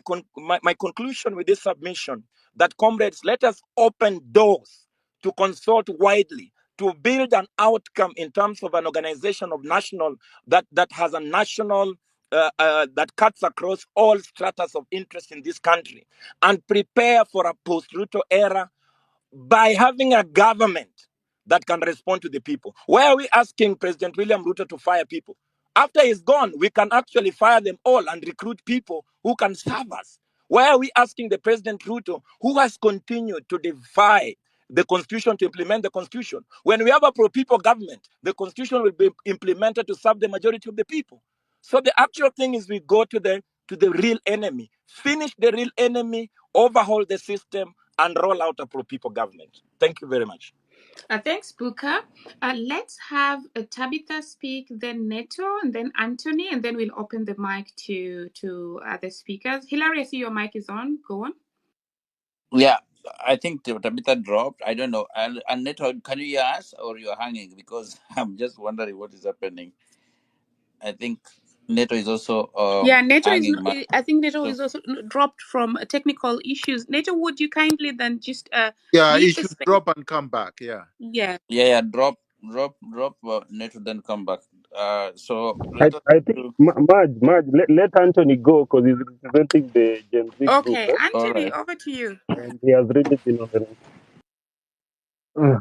[SPEAKER 8] conclusion with this submission, that comrades, let us open doors to consult widely, to build an outcome in terms of an organization of national that has a national that cuts across all stratas of interest in this country, and prepare for a post-Ruto era by having a government that can respond to the people. Why are we asking President William Ruto to fire people? After he's gone, we can actually fire them all and recruit people who can serve us. Why are we asking the President Ruto, who has continued to defy the constitution, to implement the constitution? When we have a pro-people government, the constitution will be implemented to serve the majority of the people. So the actual thing is we go to the real enemy, finish the real enemy, overhaul the system, and roll out a pro-people government. Thank you very much.
[SPEAKER 4] Thanks, Buka. Let's have Tabitha speak, then Neto, and then Anthony, and then we'll open the mic to other speakers. Hilary, I see your mic is on. Go on.
[SPEAKER 6] Yeah, I think Tabitha dropped. I don't know. And Neto, can you hear us or you're hanging? Because I'm just wondering what is happening. I think Neto is also
[SPEAKER 4] Yeah, Neto is.
[SPEAKER 6] hanging.
[SPEAKER 4] I think Neto
[SPEAKER 6] So
[SPEAKER 4] is also dropped from technical issues. Neto, would you kindly then just
[SPEAKER 1] Yeah,
[SPEAKER 4] leave
[SPEAKER 1] he
[SPEAKER 4] the
[SPEAKER 1] should
[SPEAKER 4] space?
[SPEAKER 1] drop and come back. Yeah.
[SPEAKER 4] Yeah.
[SPEAKER 6] yeah, drop. Neto, then come back. So
[SPEAKER 9] I,
[SPEAKER 6] let us
[SPEAKER 9] I think
[SPEAKER 6] do.
[SPEAKER 9] Maj, let Anthony go because he's representing the Gen Z group,
[SPEAKER 4] Okay,
[SPEAKER 9] eh?
[SPEAKER 6] All
[SPEAKER 4] Anthony,
[SPEAKER 6] right.
[SPEAKER 4] over to you.
[SPEAKER 9] And he has really been on the road.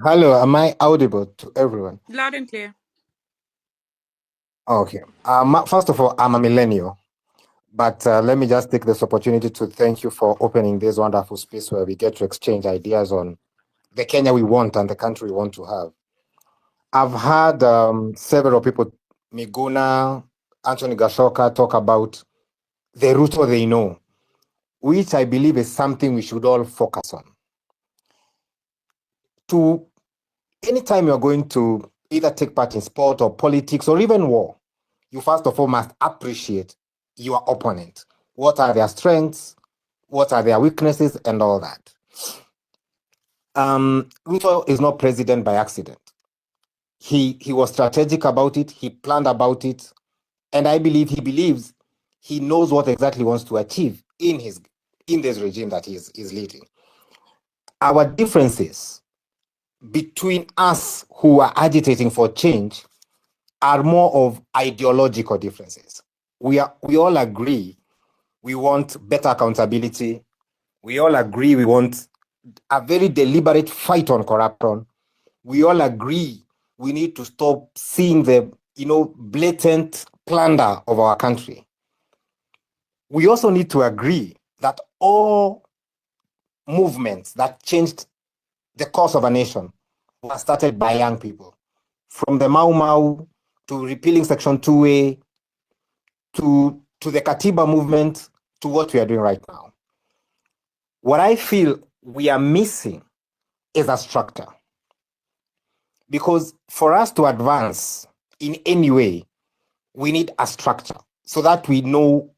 [SPEAKER 10] Hello, am I audible to everyone?
[SPEAKER 4] Loud and clear.
[SPEAKER 10] Okay. First of all, I'm a millennial, but let me just take this opportunity to thank you for opening this wonderful space where we get to exchange ideas on the Kenya we want and the country we want to have. I've had several people, Miguna, Anthony Gashoka, talk about the ruto they know, which I believe is something we should all focus on. Anytime you're going to either take part in sport or politics or even war, you first of all must appreciate your opponent. What are their strengths? What are their weaknesses and all that? Ruto is not president by accident. He was strategic about it. He planned about it. And I believe he believes he knows what exactly he wants to achieve in this regime that he is leading. Our differences between us who are agitating for change are more of ideological differences. We all agree we want better accountability. We all agree we want a very deliberate fight on corruption. We all agree we need to stop seeing the blatant plunder of our country. We also need to agree that all movements that changed the course of a nation were started by young people. From the Mau Mau to repealing Section 2A to the Katiba movement to what we are doing right now. What I feel we are missing is a structure. Because for us to advance in any way, we need a structure so that we know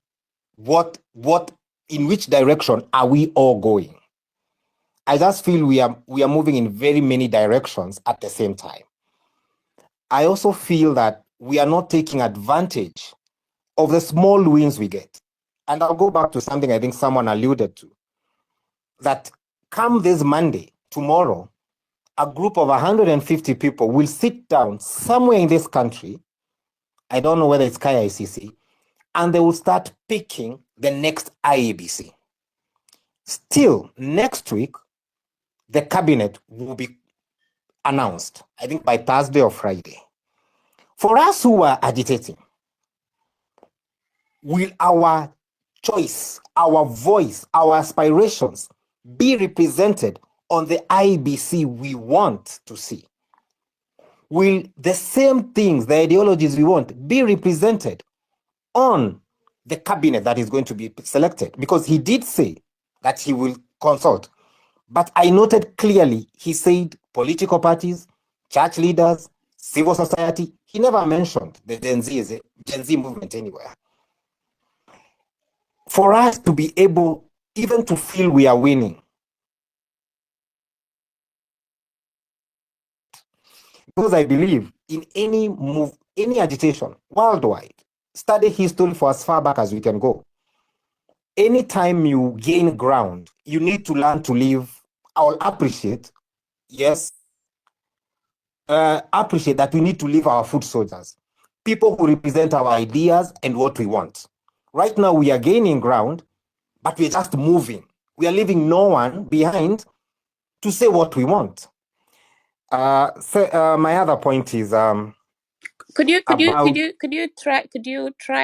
[SPEAKER 10] in which direction are we all going. I just feel we are moving in very many directions at the same time. I also feel that we are not taking advantage of the small wins we get. And I'll go back to something I think someone alluded to, that come this Monday, tomorrow, a group of 150 people will sit down somewhere in this country, I don't know whether it's KICC, and they will start picking the next IEBC. Still, next week, the cabinet will be announced, I think by Thursday or Friday. For us who are agitating, will our choice, our voice, our aspirations be represented on the IBC we want to see? Will the same things, the ideologies we want, be represented on the cabinet that is going to be selected? Because he did say that he will consult. But I noted clearly, he said political parties, church leaders, civil society. He never mentioned the Gen Z movement anywhere. For us to be able even to feel we are winning, because I believe in any move, any agitation worldwide, study history for as far back as we can go. Anytime you gain ground, you need to learn to live. I'll appreciate, yes, appreciate that we need to leave our foot soldiers, people who represent our ideas and what we want. Right now, we are gaining ground, but we're just moving. We are leaving no one behind to say what we want. My other point is
[SPEAKER 4] Could you try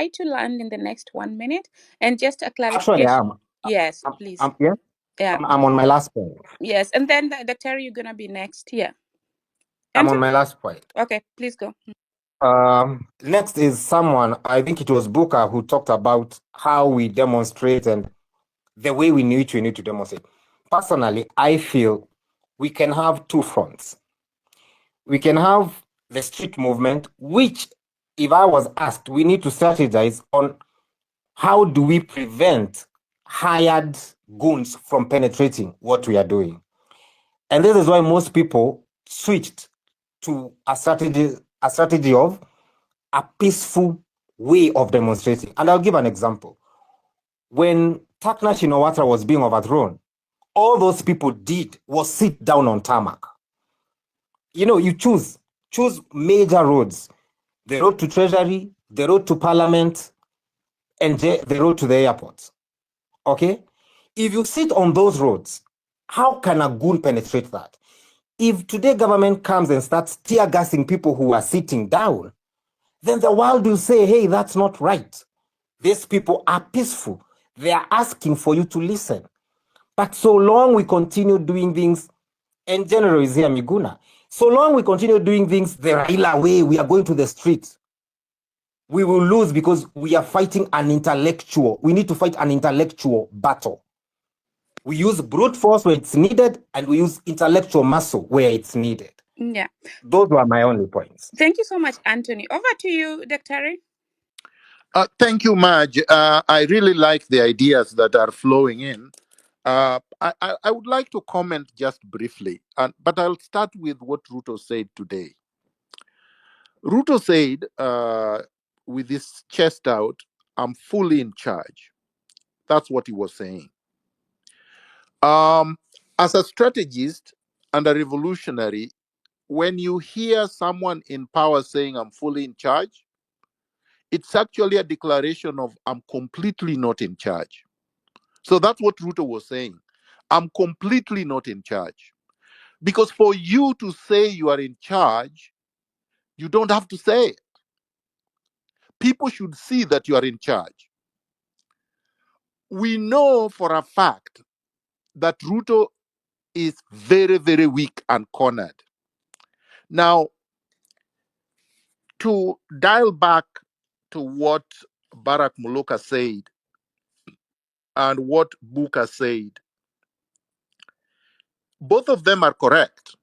[SPEAKER 4] to land in the next 1 minute and just a
[SPEAKER 10] actually
[SPEAKER 4] clarification? Yes, please.
[SPEAKER 10] Yeah,
[SPEAKER 4] Yeah.
[SPEAKER 10] I'm on my last point.
[SPEAKER 4] Yes, and then Dr. you're gonna be next. Yeah.
[SPEAKER 10] I'm on my last point.
[SPEAKER 4] Okay, please go.
[SPEAKER 10] Next is someone, I think it was Booker, who talked about how we demonstrate and the way we need to demonstrate. Personally, I feel we can have two fronts. We can have the street movement, which, if I was asked, we need to strategize on how do we prevent hired goons from penetrating what we are doing. And this is why most people switched to a strategy of a peaceful way of demonstrating. And I'll give an example. When Takna Shinawatra was being overthrown, all those people did was sit down on tarmac. You know, you choose major roads, the road to Treasury, the road to Parliament, and the road to the airport. Okay? If you sit on those roads, how can a goon penetrate that? If today government comes and starts tear gassing people who are sitting down, then the world will say, hey, that's not right. These people are peaceful. They are asking for you to listen. But so long we continue doing things, and General is here, Miguna, so long we continue doing things the Raila way, we are going to the streets, we will lose because we are fighting an intellectual. We need to fight an intellectual battle. We use brute force where it's needed, and we use intellectual muscle where it's needed.
[SPEAKER 4] Yeah.
[SPEAKER 10] Those were my only points.
[SPEAKER 4] Thank you so much, Anthony. Over to you, Dr.
[SPEAKER 1] Thank you, Maj. I really like the ideas that are flowing in. I would like to comment just briefly, but I'll start with what Ruto said today. Ruto said, with his chest out, I'm fully in charge. That's what he was saying. As a strategist and a revolutionary, when you hear someone in power saying, I'm fully in charge, it's actually a declaration of, I'm completely not in charge. So that's what Ruto was saying. I'm completely not in charge. Because for you to say you are in charge, you don't have to say it. People should see that you are in charge. We know for a fact that Ruto is very, very weak and cornered. Now, to dial back to what Barack Muluka said and what Buka said, both of them are correct.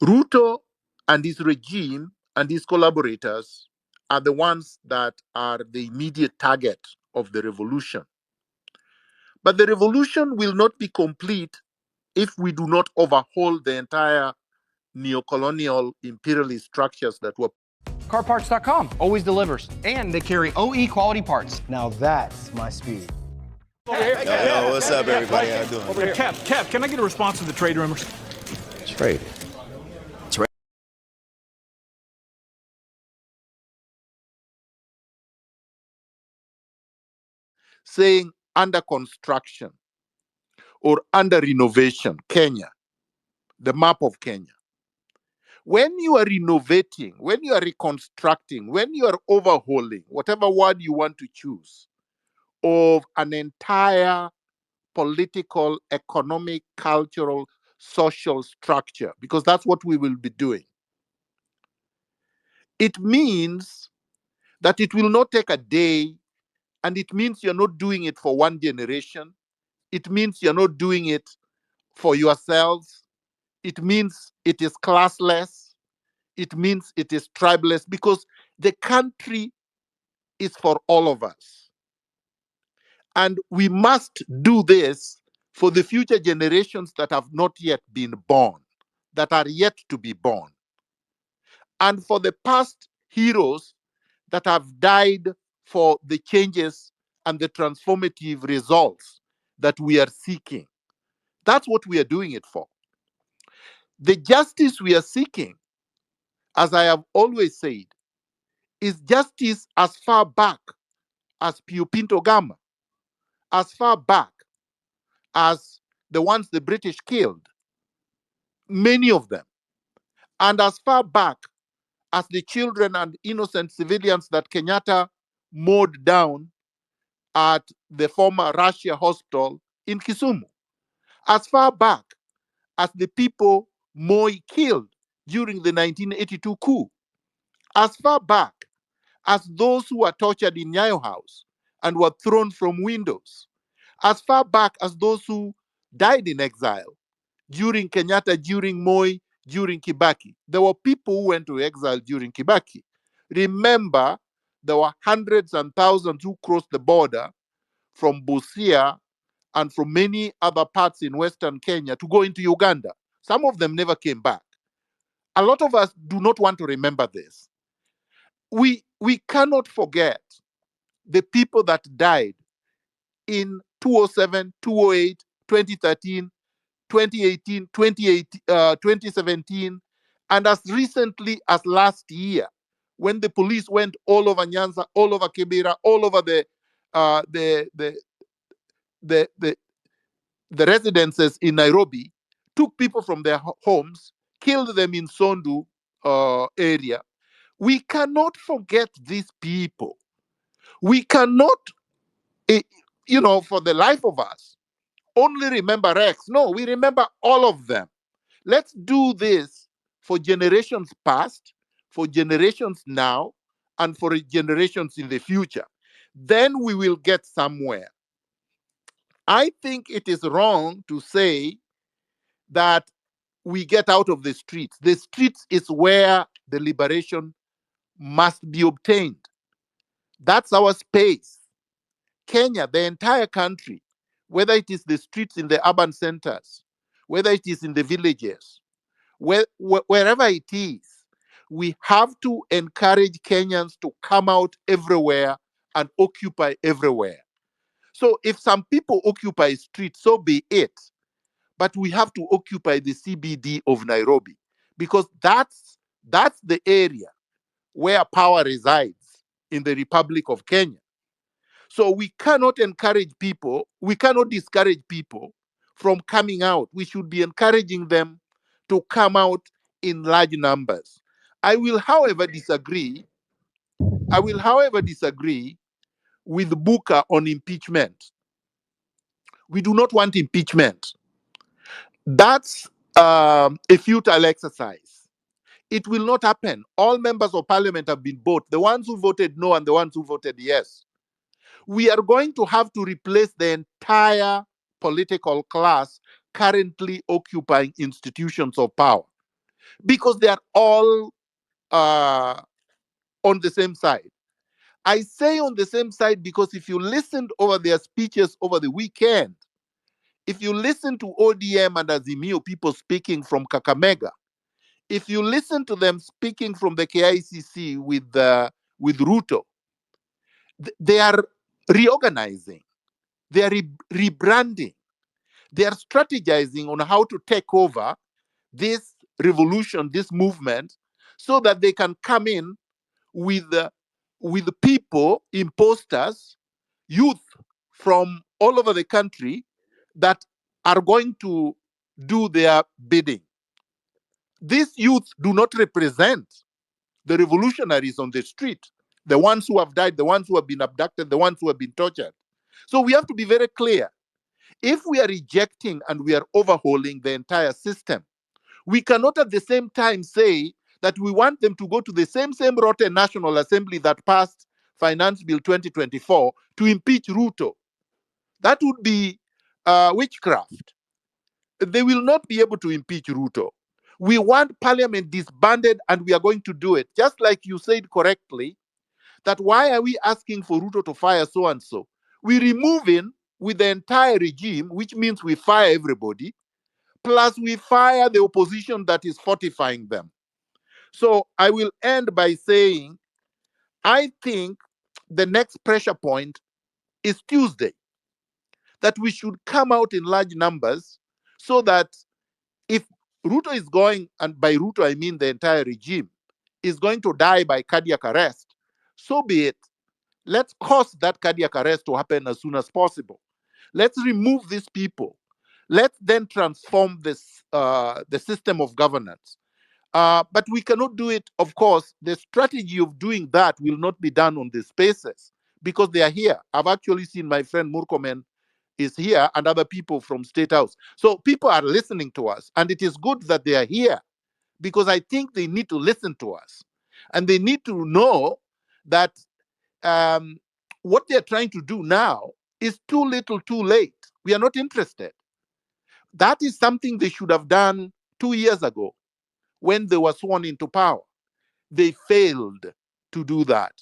[SPEAKER 1] Ruto and his regime and his collaborators are the ones that are the immediate target of the revolution. But the revolution will not be complete if we do not overhaul the entire neocolonial imperialist structures that were.
[SPEAKER 11] CarParts.com always delivers, and they carry OE quality parts.
[SPEAKER 12] Now that's my speed.
[SPEAKER 13] Yo, what's up, everybody? How you doing?
[SPEAKER 11] Over here. Kev, can I get a response to the trade rumors?
[SPEAKER 13] Trade.
[SPEAKER 1] Saying under construction or under renovation, Kenya, the map of Kenya. When you are renovating, when you are reconstructing, when you are overhauling, whatever word you want to choose, of an entire political, economic, cultural, social structure, because that's what we will be doing, it means that it will not take a day, and it means you're not doing it for one generation. It means you're not doing it for yourselves. It means it is classless. It means it is tribeless, because the country is for all of us. And we must do this for the future generations that have not yet been born, that are yet to be born. And for the past heroes that have died for the changes and the transformative results that we are seeking. That's what we are doing it for. The justice we are seeking, as I have always said, is justice as far back as Pio Pinto Gama, as far back as the ones the British killed, many of them, and as far back as the children and innocent civilians that Kenyatta mowed down at the former Russia hospital in Kisumu, as far back as the people Moi killed during the 1982 coup, as far back as those who were tortured in Nyayo House and were thrown from windows, as far back as those who died in exile during Kenyatta, during Moi, during Kibaki. There were people who went to exile during Kibaki. Remember, there were hundreds and thousands who crossed the border from Busia and from many other parts in Western Kenya to go into Uganda. Some of them never came back. A lot of us do not want to remember this. We cannot forget the people that died in 2007, 2008, 2013, 2018, 2017, and as recently as last year, when the police went all over Nyanza, all over Kibera, all over uh, the, the, the, the, the residences in Nairobi, took people from their homes, killed them in Sondu area. We cannot forget these people. We cannot, eh, for the life of us, only remember Rex. No, we remember all of them. Let's do this for generations past, for generations now, and for generations in the future. Then we will get somewhere. I think it is wrong to say that we get out of the streets. The streets is where the liberation must be obtained. That's our space. Kenya, the entire country, whether it is the streets in the urban centers, whether it is in the villages, wherever it is, we have to encourage Kenyans to come out everywhere and occupy everywhere. So if some people occupy streets, so be it. But we have to occupy the CBD of Nairobi because that's the area where power resides in the Republic of Kenya. So we cannot encourage people, we cannot discourage people from coming out. We should be encouraging them to come out in large numbers. I will, however, disagree. I will, however, disagree with Buka on impeachment. We do not want impeachment. That's a futile exercise. It will not happen. All members of parliament have been voted. The ones who voted no and the ones who voted yes. We are going to have to replace the entire political class currently occupying institutions of power because they are all on the same side. I say on the same side because if you listened over their speeches over the weekend, if you listen to ODM and Azimio people speaking from Kakamega, if you listen to them speaking from the KICC with Ruto, they are reorganizing, they are rebranding, they are strategizing on how to take over this revolution, this movement, so that they can come in with people, imposters, youth from all over the country that are going to do their bidding. These youth do not represent the revolutionaries on the street, the ones who have died, the ones who have been abducted, the ones who have been tortured. So we have to be very clear. If we are rejecting and we are overhauling the entire system, we cannot at the same time say that we want them to go to the same rotten National Assembly that passed Finance Bill 2024 to impeach Ruto. That would be witchcraft. They will not be able to impeach Ruto. We want parliament disbanded and we are going to do it. Just like you said correctly, that why are we asking for Ruto to fire so and so? We remove him with the entire regime, which means we fire everybody, plus we fire the opposition that is fortifying them. So I will end by saying, I think the next pressure point is Tuesday, that we should come out in large numbers so that if Ruto is going, and by Ruto I mean the entire regime, is going to die by cardiac arrest, so be it. Let's cause that cardiac arrest to happen as soon as possible. Let's remove these people. Let's then transform the system of governance. But we cannot do it, of course. The strategy of doing that will not be done on the spaces because they are here. I've actually seen my friend Murkomen is here and other people from State House. So people are listening to us, and it is good that they are here because I think they need to listen to us. And they need to know that what they're trying to do now is too little, too late. We are not interested. That is something they should have done 2 years ago. when they were sworn into power. They failed to do that.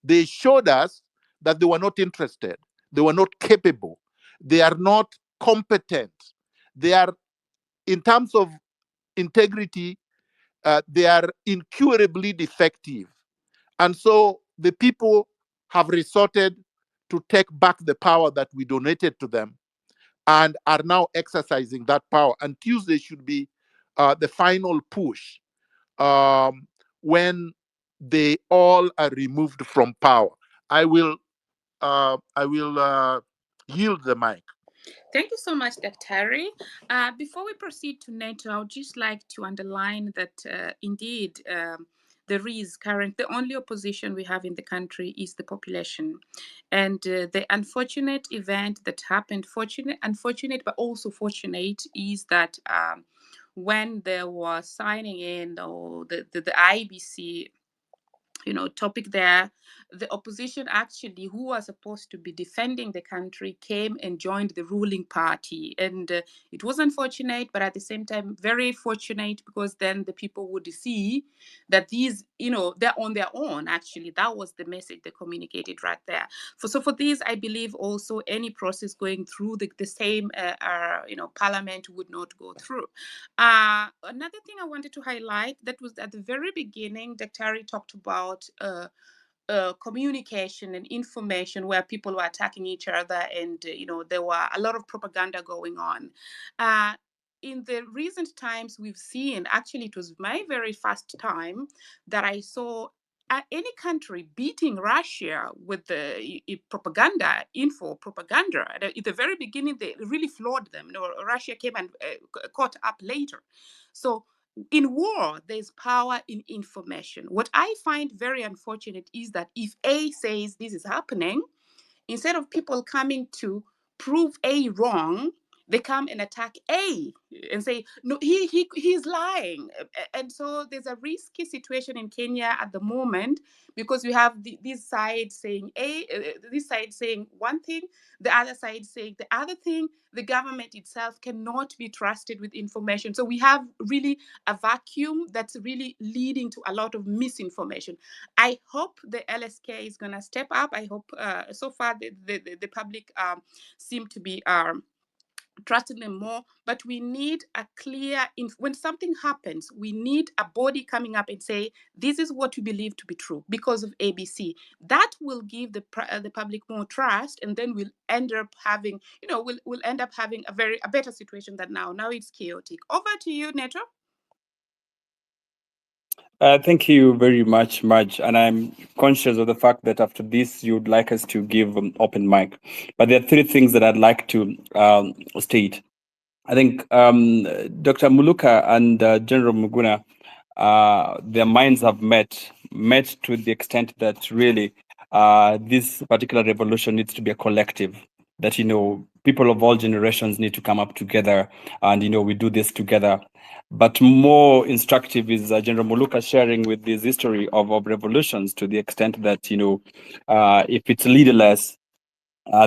[SPEAKER 1] They showed us that they were not interested. They were not capable. They are not competent. They are, in terms of integrity, they are incurably defective. And so the people have resorted to take back the power that we donated to them and are now exercising that power. And Tuesday should be the final push, when they all are removed from power. I will yield the mic.
[SPEAKER 4] Thank you so much, Dr. Before we proceed to NATO, I would just like to underline that indeed there is the only opposition we have in the country is the population. And the unfortunate event that happened, unfortunate but also fortunate, is that when there was signing in, or the IBC topic there, the opposition actually, who was supposed to be defending the country, came and joined the ruling party. And it was unfortunate, but at the same time, very fortunate, because then the people would see that these, they're on their own, actually. That was the message they communicated right there. So for this, I believe also any process going through the same, parliament would not go through. Another thing I wanted to highlight, that was at the very beginning, Dr. talked about communication and information, where people were attacking each other, and there were a lot of propaganda going on. In the recent times, we've seen, actually it was my very first time that I saw any country beating Russia with the propaganda. At the very beginning, they really floored them. Russia came and caught up later. So in war, there's power in information. What I find very unfortunate is that if A says this is happening, instead of people coming to prove A wrong, they come and attack A and say, no, he's lying. And so there's a risky situation in Kenya at the moment, because we have this side saying this side saying one thing, the other side saying the other thing. The government itself cannot be trusted with information. So we have really a vacuum that's really leading to a lot of misinformation. I hope the LSK is going to step up. I hope so far the public seem to be trusting them more, but we need a clear, when something happens, we need a body coming up and say, this is what we believe to be true because of ABC. That will give the public more trust, and then we'll end up having, we'll end up having a better situation than now. Now it's chaotic. Over to you, Neto.
[SPEAKER 3] Thank you very much, Maj. And I'm conscious of the fact that after this, you'd like us to give open mic. But there are three things that I'd like to state. I think Dr. Muluka and General Miguna, their minds have met to the extent that really this particular revolution needs to be a collective. That, people of all generations need to come up together, and, we do this together. But more instructive is General Muluka sharing with this history of revolutions, to the extent that, if it's leaderless,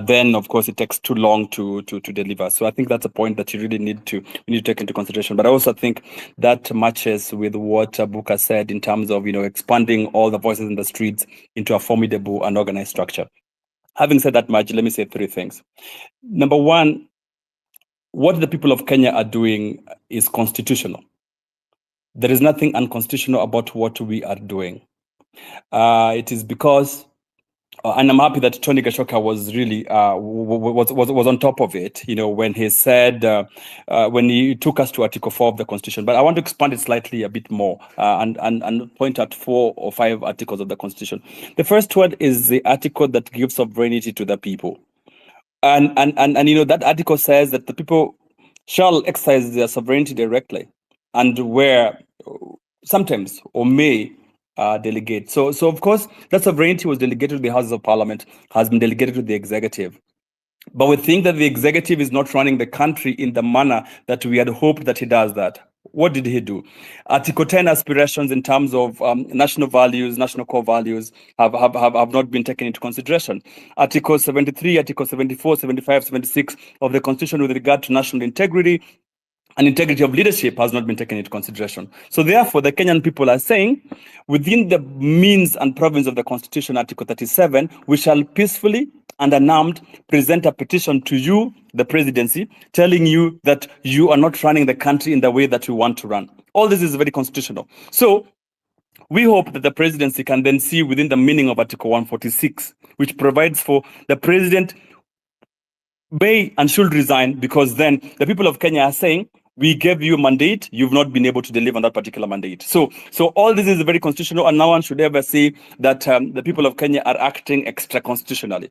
[SPEAKER 3] then of course it takes too long to deliver. So I think that's a point that you really need to take into consideration. But I also think that matches with what Buka said in terms of expanding all the voices in the streets into a formidable and organized structure. Having said that much, let me say three things. Number one, what the people of Kenya are doing is constitutional. There is nothing unconstitutional about what we are doing. It is because, and I'm happy that Tony Gashoka was really was on top of it, when he said, when he took us to Article 4 of the Constitution. But I want to expand it slightly a bit more and point out 4 or 5 articles of the Constitution. The first one is the article that gives sovereignty to the people. And that article says that the people shall exercise their sovereignty directly, and where sometimes or may delegate. So of course, that sovereignty was delegated to the Houses of Parliament, has been delegated to the executive. But we think that the executive is not running the country in the manner that we had hoped that he does that. What did he do? Article 10 aspirations in terms of national values, national core values have not been taken into consideration. Article 73, Article 74, 75, 76 of the Constitution with regard to national integrity and integrity of leadership has not been taken into consideration. So therefore, the Kenyan people are saying, within the means and province of the Constitution, Article 37, we shall peacefully and unarmed present a petition to you, the presidency, telling you that you are not running the country in the way that we want to run. All this is very constitutional. So we hope that the presidency can then see within the meaning of Article 146, which provides for the president may and should resign, because then the people of Kenya are saying, we gave you a mandate, you've not been able to deliver on that particular mandate. So all this is very constitutional, and no one should ever say that the people of Kenya are acting extra-constitutionally.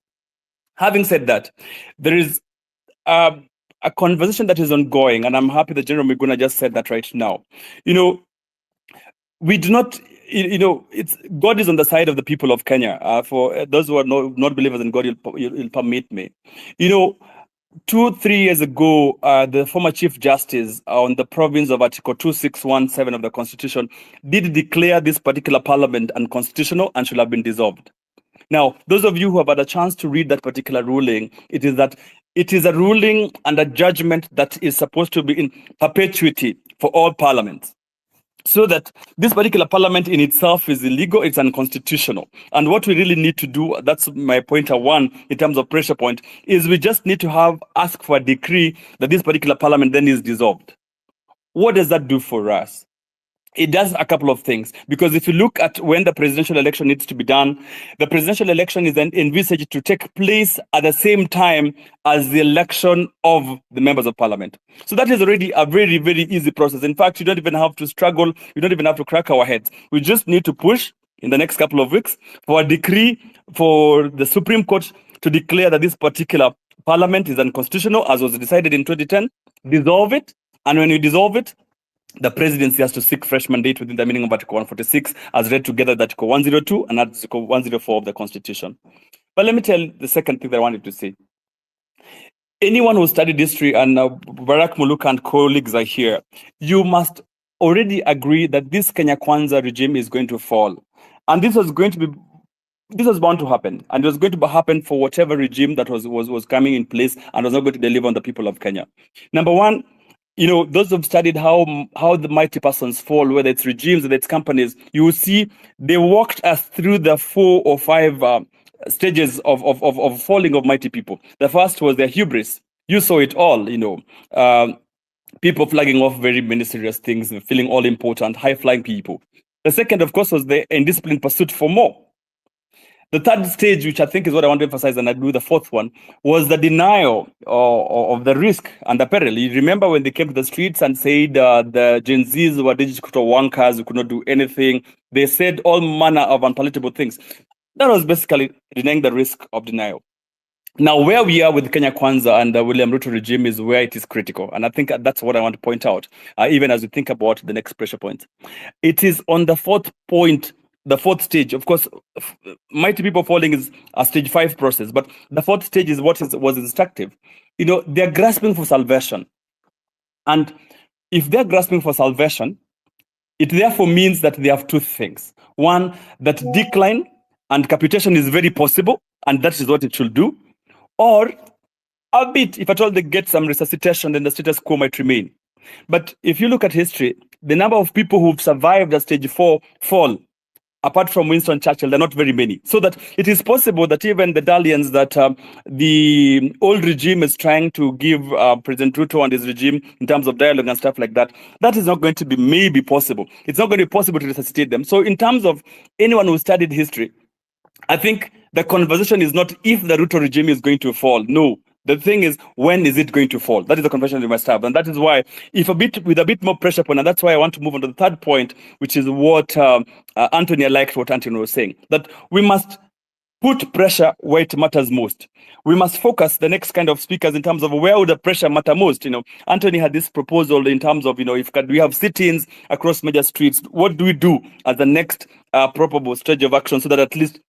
[SPEAKER 3] Having said that, there is a conversation that is ongoing, and I'm happy that General Miguna just said that right now. We do not, it's God is on the side of the people of Kenya. For those who are not believers in God, you'll permit me. 2-3 years ago, the former Chief Justice on the province of Article 2617 of the Constitution did declare this particular parliament unconstitutional and should have been dissolved. Now, those of you who have had a chance to read that particular ruling, it is a ruling and a judgment that is supposed to be in perpetuity for all parliaments. So that this particular parliament in itself is illegal, it's unconstitutional. And what we really need to do, that's my pointer one in terms of pressure point, is we just need to ask for a decree that this particular parliament then is dissolved. What does that do for us? It does a couple of things, because if you look at when the presidential election needs to be done, the presidential election is then envisaged to take place at the same time as the election of the members of parliament. So that is already a very, very easy process. In fact, you don't even have to struggle. You don't even have to crack our heads. We just need to push in the next couple of weeks for a decree for the Supreme Court to declare that this particular parliament is unconstitutional, as was decided in 2010, dissolve it. And when you dissolve it, the presidency has to seek fresh mandate within the meaning of Article 146, as read together with Article 102 and Article 104 of the Constitution. But let me tell you the second thing that I wanted to say. Anyone who studied history, and Barack Muluka and colleagues are here, you must already agree that this Kenya Kwanza regime is going to fall. And this was bound to happen. And it was going to happen for whatever regime that was coming in place and was not going to deliver on the people of Kenya. Number one, those who've studied how the mighty persons fall, whether it's regimes, whether it's companies, you will see they walked us through the 4 or 5 stages of falling of mighty people. The first was their hubris. You saw it all, people flagging off very many serious things, feeling all important, high-flying people. The second, of course, was the indisciplined pursuit for more. The third stage, which I think is what I want to emphasize, and I do the fourth one, was the denial of the risk and the peril. You remember when they came to the streets and said the Gen Zs were digital wankers, who could not do anything. They said all manner of unpalatable things. That was basically denying the risk of denial. Now, where we are with Kenya Kwanza and the William Ruto regime is where it is critical. And I think that's what I want to point out, even as we think about the next pressure point. It is on the fourth point, the fourth stage. Of course, mighty people falling is a stage 5 process, but the fourth stage is what was instructive. They're grasping for salvation. And if they're grasping for salvation, it therefore means that they have two things. One, that decline and capitation is very possible, and that is what it should do. Or a bit, if at all they get some resuscitation, then the status quo might remain. But if you look at history, the number of people who've survived a stage 4 fall, apart from Winston Churchill, they're not very many. So that it is possible that even the dalliance that the old regime is trying to give President Ruto and his regime in terms of dialogue and stuff like that, that is not going to be maybe possible. It's not going to be possible to resuscitate them. So in terms of anyone who studied history, I think the conversation is not if the Ruto regime is going to fall. No. The thing is, when is it going to fall? That is the conversation we must have. And that is why, with a bit more pressure point, and that's why I want to move on to the third point, which is what Anthony, I liked what Anthony was saying, that we must put pressure where it matters most. We must focus the next kind of speakers in terms of where would the pressure matter most. Anthony had this proposal in terms of, if we have sit-ins across major streets, what do we do as the next probable stage of action so that at least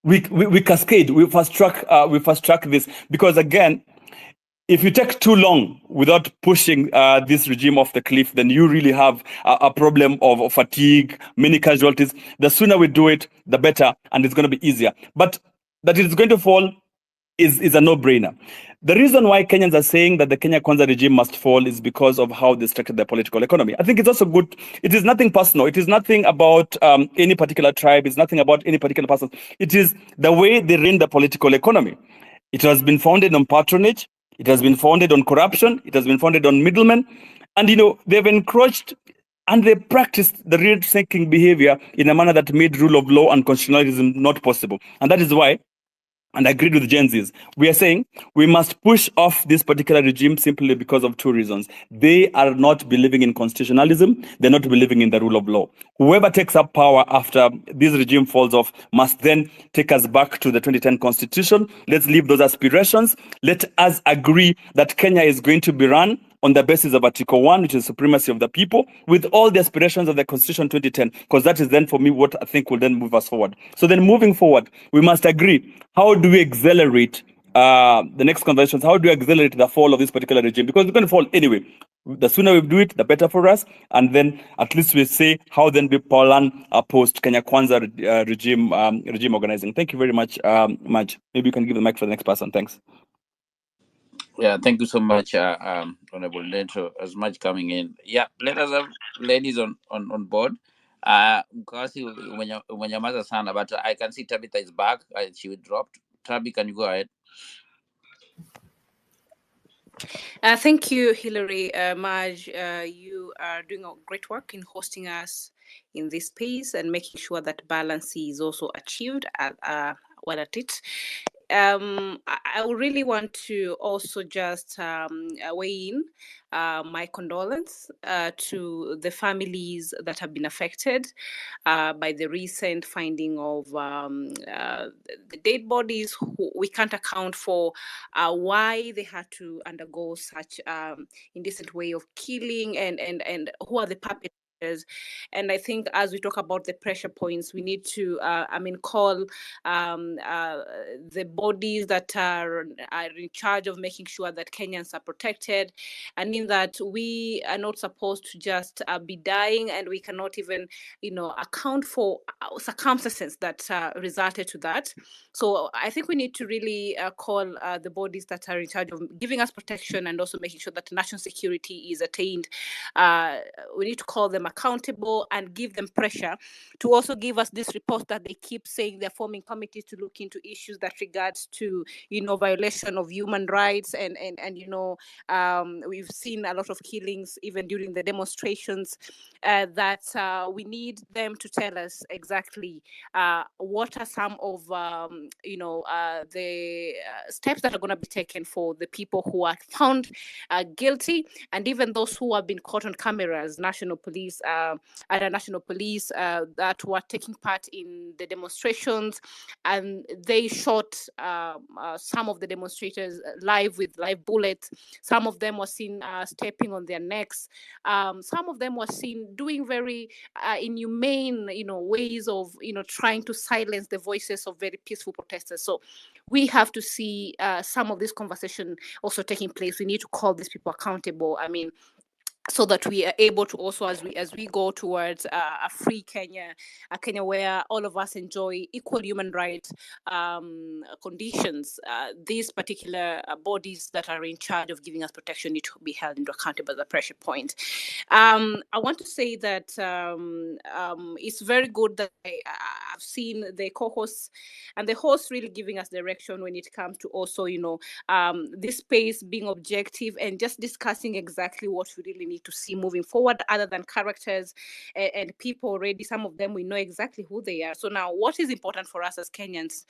[SPEAKER 3] we cascade, we fast track this, because again, if you take too long without pushing this regime off the cliff, then you really have a problem of fatigue, many casualties. The sooner we do it, the better, and it's going to be easier. But that it's going to fall, is a no-brainer. The reason why Kenyans are saying that the Kenya Kwanza regime must fall is because of how they structured their political economy. I think it's also good. It is nothing personal. It is nothing about any particular tribe. It's nothing about any particular person. It is the way they run the political economy. It has been founded on patronage. It has been founded on corruption. It has been founded on middlemen. And, they've encroached and they practiced the rent-seeking behavior in a manner that made rule of law and constitutionalism not possible. And that is why, and I agreed with Gen Zs, we are saying we must push off this particular regime simply because of two reasons. They are not believing in constitutionalism. They're not believing in the rule of law. Whoever takes up power after this regime falls off must then take us back to the 2010 constitution. Let's leave those aspirations. Let us agree that Kenya is going to be run on the basis of Article 1, which is supremacy of the people, with all the aspirations of the Constitution 2010, because that is then, for me, what I think will then move us forward. So then moving forward, we must agree, how do we accelerate the next conventions? How do we accelerate the fall of this particular regime? Because it's going to fall anyway. The sooner we do it, the better for us. And then at least we say how then we plan a post-Kenya Kwanza regime organizing. Thank you very much, Maj. Maybe you can give the mic for the next person. Thanks.
[SPEAKER 6] Yeah, thank you so much, Honorable Lento, as much coming in. Yeah, let us have ladies on board. Mkasi umenyamaza sana, but I can see Tabitha is back. She dropped. Tabi, can you go ahead?
[SPEAKER 14] Thank you, Hilary. Maj, you are doing great work in hosting us in this space and making sure that balance is also achieved while at it. I would really want to also just weigh in my condolence to the families that have been affected by the recent finding of the dead bodies. We can't account for why they had to undergo such indecent way of killing and who are the perpetrators. And I think as we talk about the pressure points, we need to, call the bodies that are in charge of making sure that Kenyans are protected, and in that we are not supposed to just be dying, and we cannot even, account for circumstances that resulted to that. So I think we need to really call the bodies that are in charge of giving us protection and also making sure that national security is attained. We need to call them accountable and give them pressure to also give us this report that they keep saying they're forming committees to look into issues that regards to, violation of human rights and we've seen a lot of killings even during the demonstrations. That we need them to tell us exactly what are some of the steps that are going to be taken for the people who are found guilty, and even those who have been caught on cameras, national police that were taking part in the demonstrations, and they shot some of the demonstrators live with live bullets. Some of them were seen stepping on their necks. Some of them were seen doing very inhumane, ways of, trying to silence the voices of very peaceful protesters. So we have to see some of this conversation also taking place. We need to call these people accountable. So that we are able to also, as we go towards a free Kenya, a Kenya where all of us enjoy equal human rights conditions, these particular bodies that are in charge of giving us protection need to be held into account as a pressure point. I want to say that it's very good that I've seen the co-hosts and the hosts really giving us direction when it comes to also, this space being objective and just discussing exactly what we really need to see moving forward, other than characters and people already. Some of them we know exactly who they are. So now what is important for us as Kenyans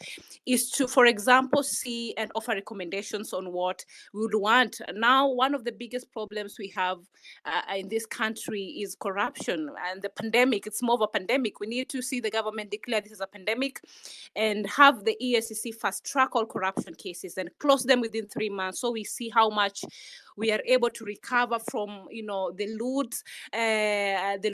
[SPEAKER 14] is to, for example, see and offer recommendations on what we would want. Now, one of the biggest problems we have in this country is corruption and the pandemic. It's more of a pandemic. We need to see the government declare this as a pandemic and have the EACC fast track all corruption cases and close them within 3 months, so we see how much we are able to recover from, the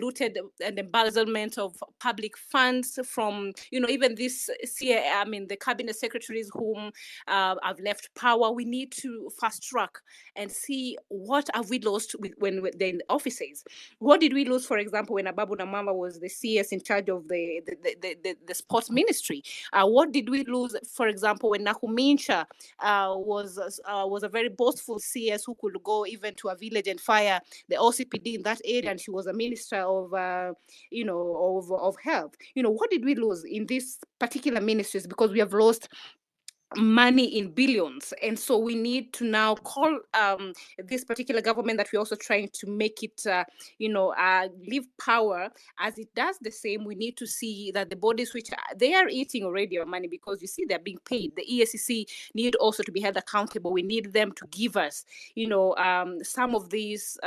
[SPEAKER 14] looted and embezzlement of public funds from, even this the cabinet secretaries whom have left power. We need to fast track and see what have we lost when they're in offices. What did we lose, for example, when Ababu Namama was the CS in charge of the sports ministry? What did we lose, for example, when Nakumincha was a very boastful CS who could go even to a village and fire the OCPD in that area, and she was a minister of health. What did we lose in these particular ministries? Because we have lost money in billions, and so we need to now call this particular government that we're also trying to make it leave power. As it does the same, we need to see that the bodies which they are eating already our money, because you see they're being paid. The EACC need also to be held accountable. We need them to give us some of these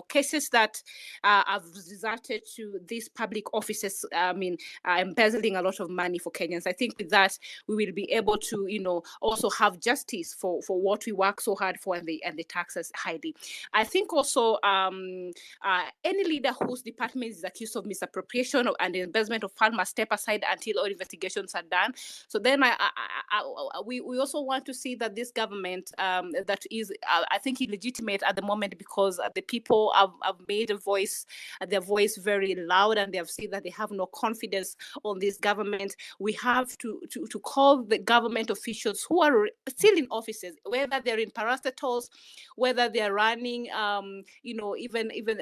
[SPEAKER 14] cases that have resulted to these public offices embezzling a lot of money for Kenyans. I think with that we will be able to also have justice for what we work so hard for, and the taxes highly. I think also any leader whose department is accused of misappropriation and embezzlement of funds must step aside until all investigations are done. So then we also want to see that this government that is I think illegitimate at the moment, because the people have made their voice very loud, and they have said that they have no confidence on this government. We have to call the government officials who are still in offices, whether they're in parastatals, whether they're running, even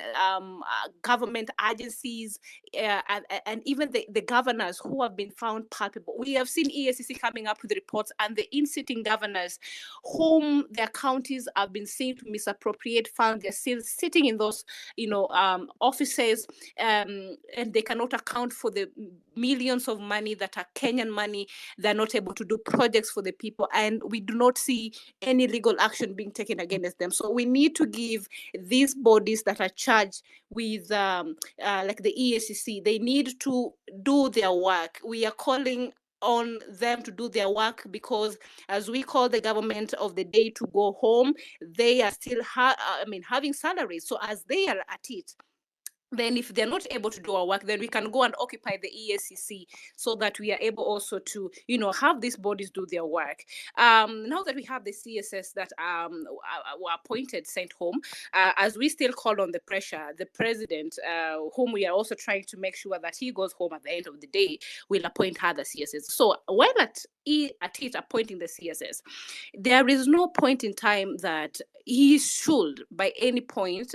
[SPEAKER 14] government agencies, and even the governors who have been found culpable. We have seen EACC coming up with reports, and the in-sitting governors whom their counties have been seen to misappropriate funds, they're still sitting in those, offices, and they cannot account for the millions of money that are Kenyan money. They're not able to do projects for the people, and we do not see any legal action being taken against them. So we need to give these bodies that are charged with like the EACC, they need to do their work. We are calling on them to do their work, because as we call the government of the day to go home, they are still having salaries. So as they are at it, then if they're not able to do our work, then we can go and occupy the EACC, so that we are able also to, have these bodies do their work. Now that we have the CSS that were appointed, sent home, as we still call on the pressure, the president, whom we are also trying to make sure that he goes home at the end of the day, will appoint other CSS. So while at it appointing the CSS, there is no point in time that he should, by any point,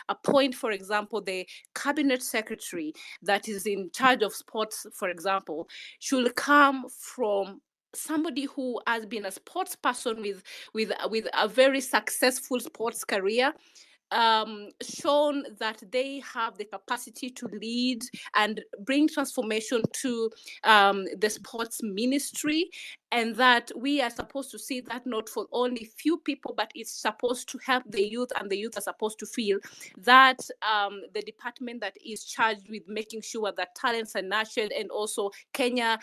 [SPEAKER 14] appoint, for example, the cabinet secretary that is in charge of sports, for example, should come from somebody who has been a sports person with a very successful sports career, shown that they have the capacity to lead and bring transformation to the sports ministry, and that we are supposed to see that not for only few people, but it's supposed to help the youth, and the youth are supposed to feel that the department that is charged with making sure that talents are nurtured, and also Kenya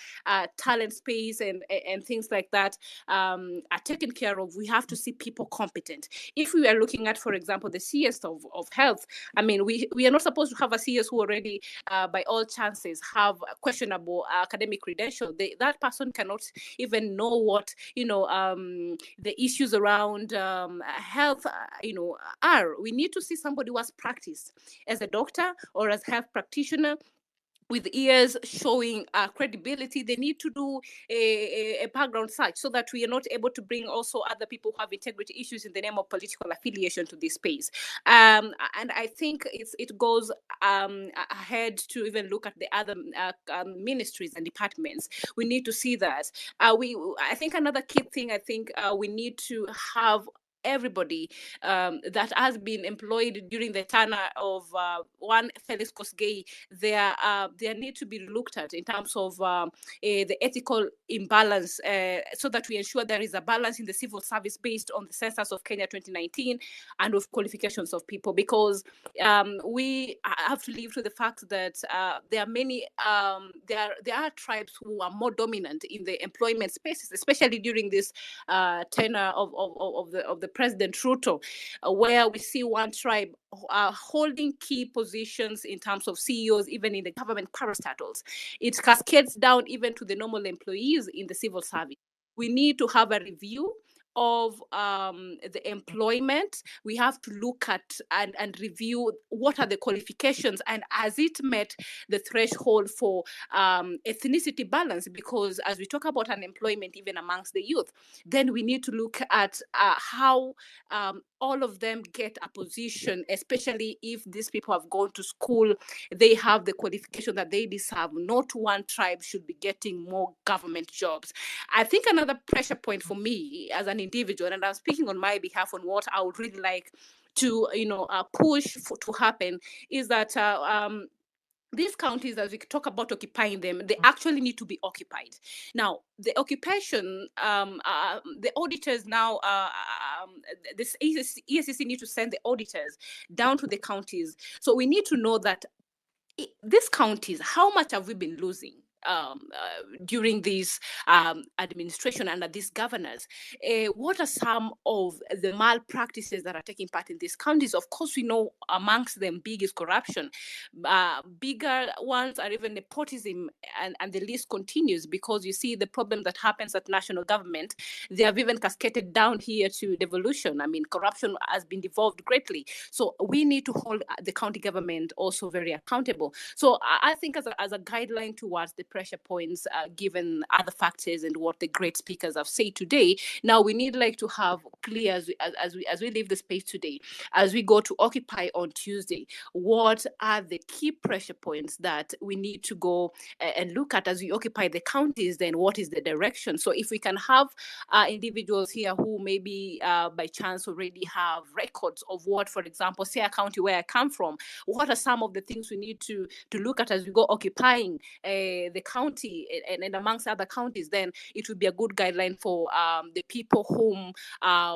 [SPEAKER 14] talent space and things like that are taken care of. We have to see people competent. If we are looking at, for example, the CS of health, we are not supposed to have a CS who already, by all chances, have a questionable academic credential. That person cannot even know what the issues around health are. We need to see somebody who has practiced as a doctor or as health practitioner, with ears showing credibility. They need to do a background search, so that we are not able to bring also other people who have integrity issues in the name of political affiliation to this space. And I think it goes ahead to even look at the other ministries and departments. We need to see that. I think another key thing, we need to have everybody that has been employed during the tenure of one Felix Kosgei, there need to be looked at in terms of the ethical imbalance, so that we ensure there is a balance in the civil service based on the census of Kenya 2019 and of qualifications of people, because we have to live to the fact that there are many there are tribes who are more dominant in the employment spaces, especially during this tenure of the President Ruto, where we see one tribe holding key positions in terms of CEOs, even in the government parastatals. It cascades down even to the normal employees in the civil service. We need to have a review of the employment. We have to look at and review what are the qualifications and has it met the threshold for ethnicity balance, because as we talk about unemployment even amongst the youth, then we need to look at how all of them get a position, especially if these people have gone to school, they have the qualification that they deserve. Not one tribe should be getting more government jobs. I think another pressure point for me as an individual, and I'm speaking on my behalf on what I would really like to, push to happen, is that these counties, as we talk about occupying them, they actually need to be occupied. Now, the occupation, the auditors now, this ESCC need to send the auditors down to the counties. So we need to know that these counties, how much have we been losing during this administration under these governors? What are some of the malpractices that are taking part in these counties? Of course, we know amongst them big is corruption. Bigger ones are even nepotism, and the list continues, because you see the problem that happens at national government. They have even cascaded down here to devolution. I mean, corruption has been devolved greatly. So we need to hold the county government also very accountable. So I think as a guideline towards the pressure points, given other factors and what the great speakers have said today, now we need to have clear as we leave the space today, as we go to Occupy on Tuesday, what are the key pressure points that we need to go and look at as we occupy the counties? Then what is the direction? So if we can have individuals here who maybe by chance already have records of what, for example, say a county where I come from, what are some of the things we need to look at as we go occupying the county and amongst other counties, then it would be a good guideline for the people whom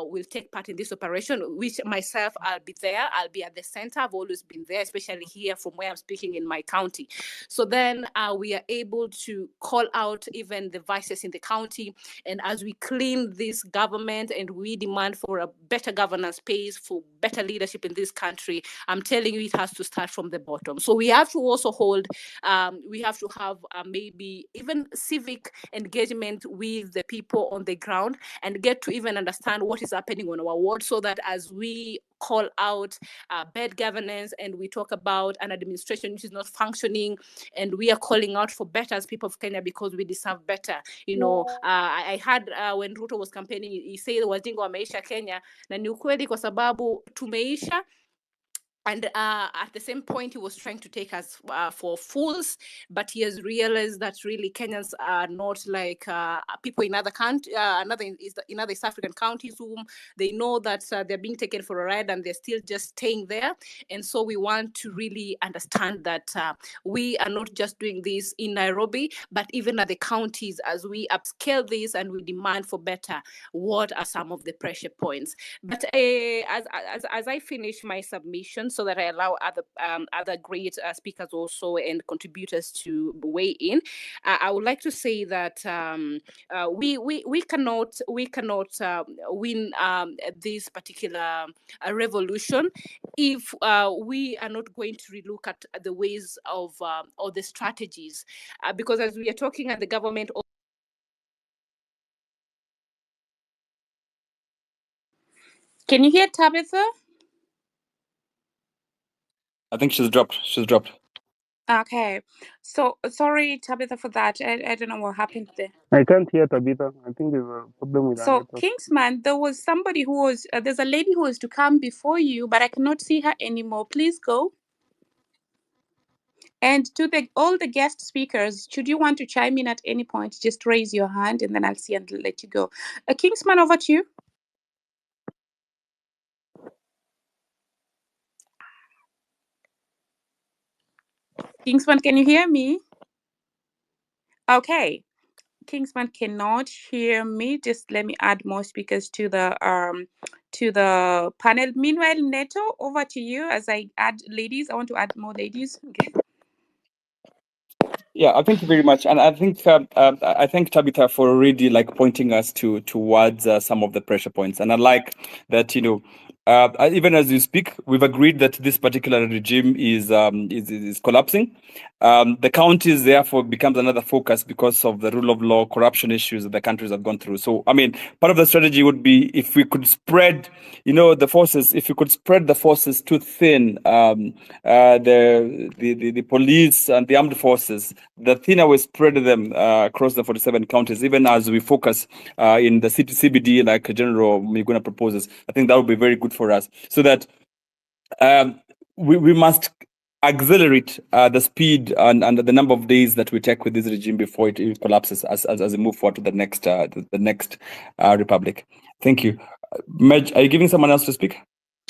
[SPEAKER 14] will take part in this operation, which myself, I'll be there. I'll be at the center. I've always been there, especially here from where I'm speaking in my county. So then we are able to call out even the vices in the county. And as we clean this government and we demand for a better governance space, for better leadership in this country, I'm telling you, it has to start from the bottom. So we have to also hold, we have to have maybe even civic engagement with the people on the ground and get to even understand what is happening on our ward, so that as we call out bad governance and we talk about an administration which is not functioning, and we are calling out for better as people of Kenya because we deserve better. I heard when Ruto was campaigning, he said wajinga wameisha Kenya, na ni ukweli kwa sababu tumeisha. And at the same point, he was trying to take us for fools, but he has realized that really Kenyans are not like people in other countries, in other East African countries, whom they know that they're being taken for a ride and they're still just staying there. And so we want to really understand that we are not just doing this in Nairobi, but even at the counties, as we upscale this and we demand for better. What are some of the pressure points? But as I finish my submission, so that I allow other great speakers also and contributors to weigh in, I would like to say that we cannot win this particular revolution if we are not going to relook at the ways of or the strategies, because as we are talking at the government. Can you hear Tabitha?
[SPEAKER 3] I think she's dropped.
[SPEAKER 4] Okay, so sorry Tabitha for that. I don't know what happened there.
[SPEAKER 9] I can't hear Tabitha. I think there's a problem with our
[SPEAKER 4] So
[SPEAKER 9] network.
[SPEAKER 4] Kingsman, there was somebody who was there's a lady who was to come before you, but I cannot see her anymore. Please go. And to all the guest speakers, should you want to chime in at any point, just raise your hand and then I'll see and let you go. Kingsman, over to you. Kingsman, can you hear me? Okay. Kingsman cannot hear me. Just let me add more speakers to the panel. Meanwhile, Neto, over to you as I add ladies. I want to add more ladies. Okay.
[SPEAKER 3] Yeah, thank you very much, and I think I thank Tabitha for already like pointing us towards some of the pressure points, and I like that even as you speak, we've agreed that this particular regime is collapsing. The counties therefore becomes another focus because of the rule of law, corruption issues that the countries have gone through. So I mean, part of the strategy would be if we could spread, the forces. If we could spread the forces too thin, the police and the armed forces, the thinner we spread them across the 47 counties, even as we focus in the city CBD, like General Miguna proposes, I think that would be very good for us. So that we must accelerate the speed and the number of days that we take with this regime before it collapses as we move forward to the next republic. Thank you. Maj, are you giving someone else to speak?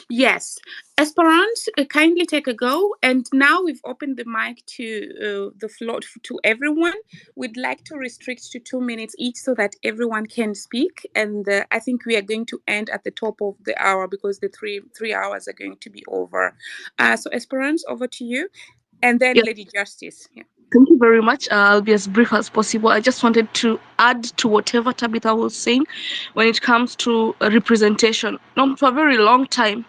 [SPEAKER 4] Yes. Esperance, kindly take a go. And now we've opened the mic to the floor to everyone. We'd like to restrict to 2 minutes each so that everyone can speak. And I think we are going to end at the top of the hour because the three hours are going to be over. So Esperance, over to you. And then Lady Justice. Yeah.
[SPEAKER 15] Thank you very much. I'll be as brief as possible. I just wanted to add to whatever Tabitha was saying when it comes to representation. Now, for a very long time,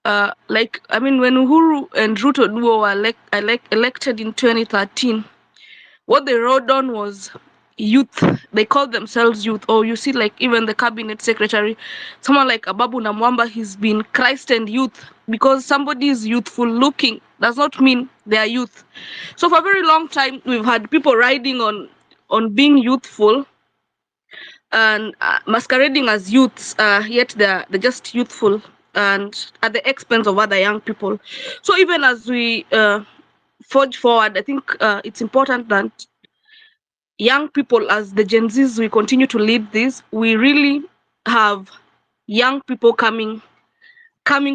[SPEAKER 15] when Uhuru and Ruto Duo were elected in 2013, what they wrote down was youth. They called themselves youth. Or you see, like even the cabinet secretary, someone like Ababu Namwamba, he's been Christ and youth. Because somebody is youthful looking does not mean they are youth. So for a very long time, we've had people riding on being youthful and masquerading as youths, yet they're just youthful and at the expense of other young people. So even as we forge forward, I think it's important that young people, as the Gen Zs, we continue to lead this. We really have young people coming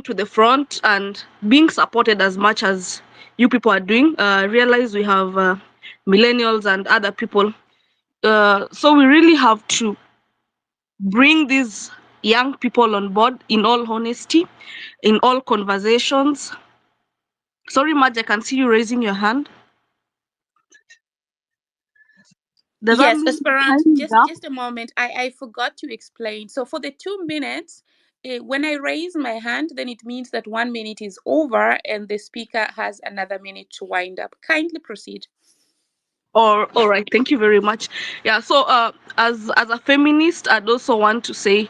[SPEAKER 15] to the front and being supported as much as you people are doing. Realize we have millennials and other people. So we really have to bring these young people on board in all honesty, in all conversations. Sorry, Madge, I can see you raising your hand. Does that
[SPEAKER 4] Yes,
[SPEAKER 15] mean
[SPEAKER 4] Esperance,
[SPEAKER 15] time is up?
[SPEAKER 4] just a moment. I forgot to explain. So for the 2 minutes, when I raise my hand, then it means that 1 minute is over and the speaker has another minute to wind up. Kindly proceed.
[SPEAKER 15] All right, thank you very much. Yeah, so as a feminist, I'd also want to say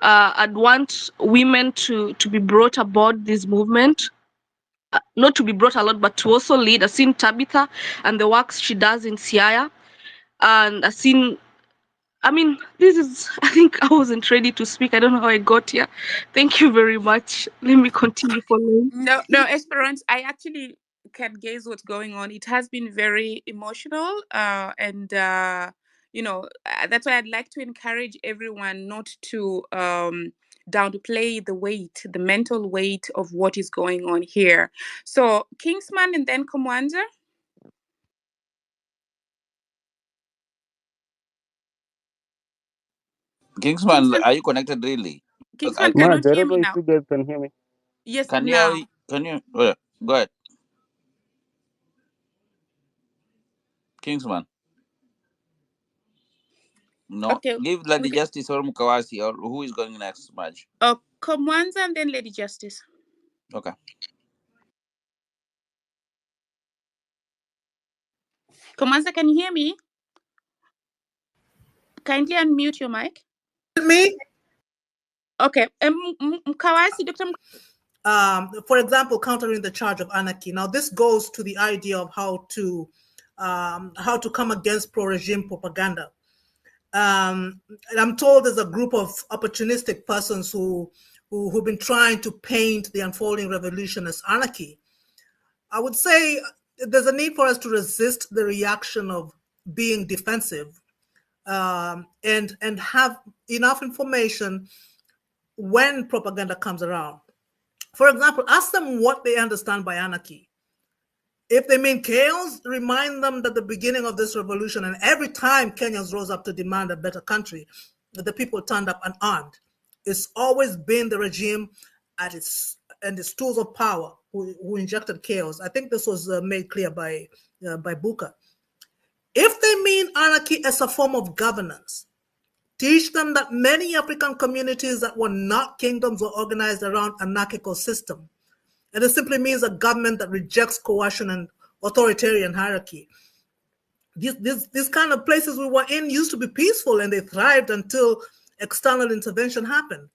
[SPEAKER 15] I'd want women to be brought aboard this movement. Not to be brought a lot, but to also lead. I've seen Tabitha and the works she does in Siaya, and I've seen. I think I wasn't ready to speak. I don't know how I got here. Thank you very much. Let me continue following.
[SPEAKER 4] No, Esperance, I actually can guess what's going on. It has been very emotional, and that's why I'd like to encourage everyone not to downplay the mental weight of what is going on here. So, Kingsman and then Komwanza.
[SPEAKER 6] Kingsman, are you connected really?
[SPEAKER 4] Kingsman
[SPEAKER 9] Mark,
[SPEAKER 4] cannot
[SPEAKER 9] I
[SPEAKER 4] hear
[SPEAKER 9] don't know
[SPEAKER 4] me
[SPEAKER 9] if
[SPEAKER 4] now.
[SPEAKER 9] you guys can hear me.
[SPEAKER 4] Yes,
[SPEAKER 6] Can
[SPEAKER 4] now.
[SPEAKER 6] you go ahead. Kingsman. No.
[SPEAKER 4] Okay.
[SPEAKER 6] Give Lady Justice or Mukawasi, or who is going next match?
[SPEAKER 4] Komwanza and then Lady Justice.
[SPEAKER 6] Okay.
[SPEAKER 4] Komwanza, can you hear me? Kindly unmute your mic.
[SPEAKER 16] Me?
[SPEAKER 4] Okay. Mukawasi, Dr.
[SPEAKER 16] For example, countering the charge of anarchy. Now, this goes to the idea of how to come against pro-regime propaganda. And I'm told there's a group of opportunistic persons who've been trying to paint the unfolding revolution as anarchy. I would say there's a need for us to resist the reaction of being defensive and have enough information when propaganda comes around. For example, ask them what they understand by anarchy. If they mean chaos, remind them that the beginning of this revolution, and every time Kenyans rose up to demand a better country, the people turned up unarmed. It's always been the regime and its tools of power who injected chaos. I think this was made clear by Buka. they mean anarchy as a form of governance. Teach them that many African communities that were not kingdoms were organized around anarchical system. And it simply means a government that rejects coercion and authoritarian hierarchy. These kind of places we were in used to be peaceful and they thrived until external intervention happened.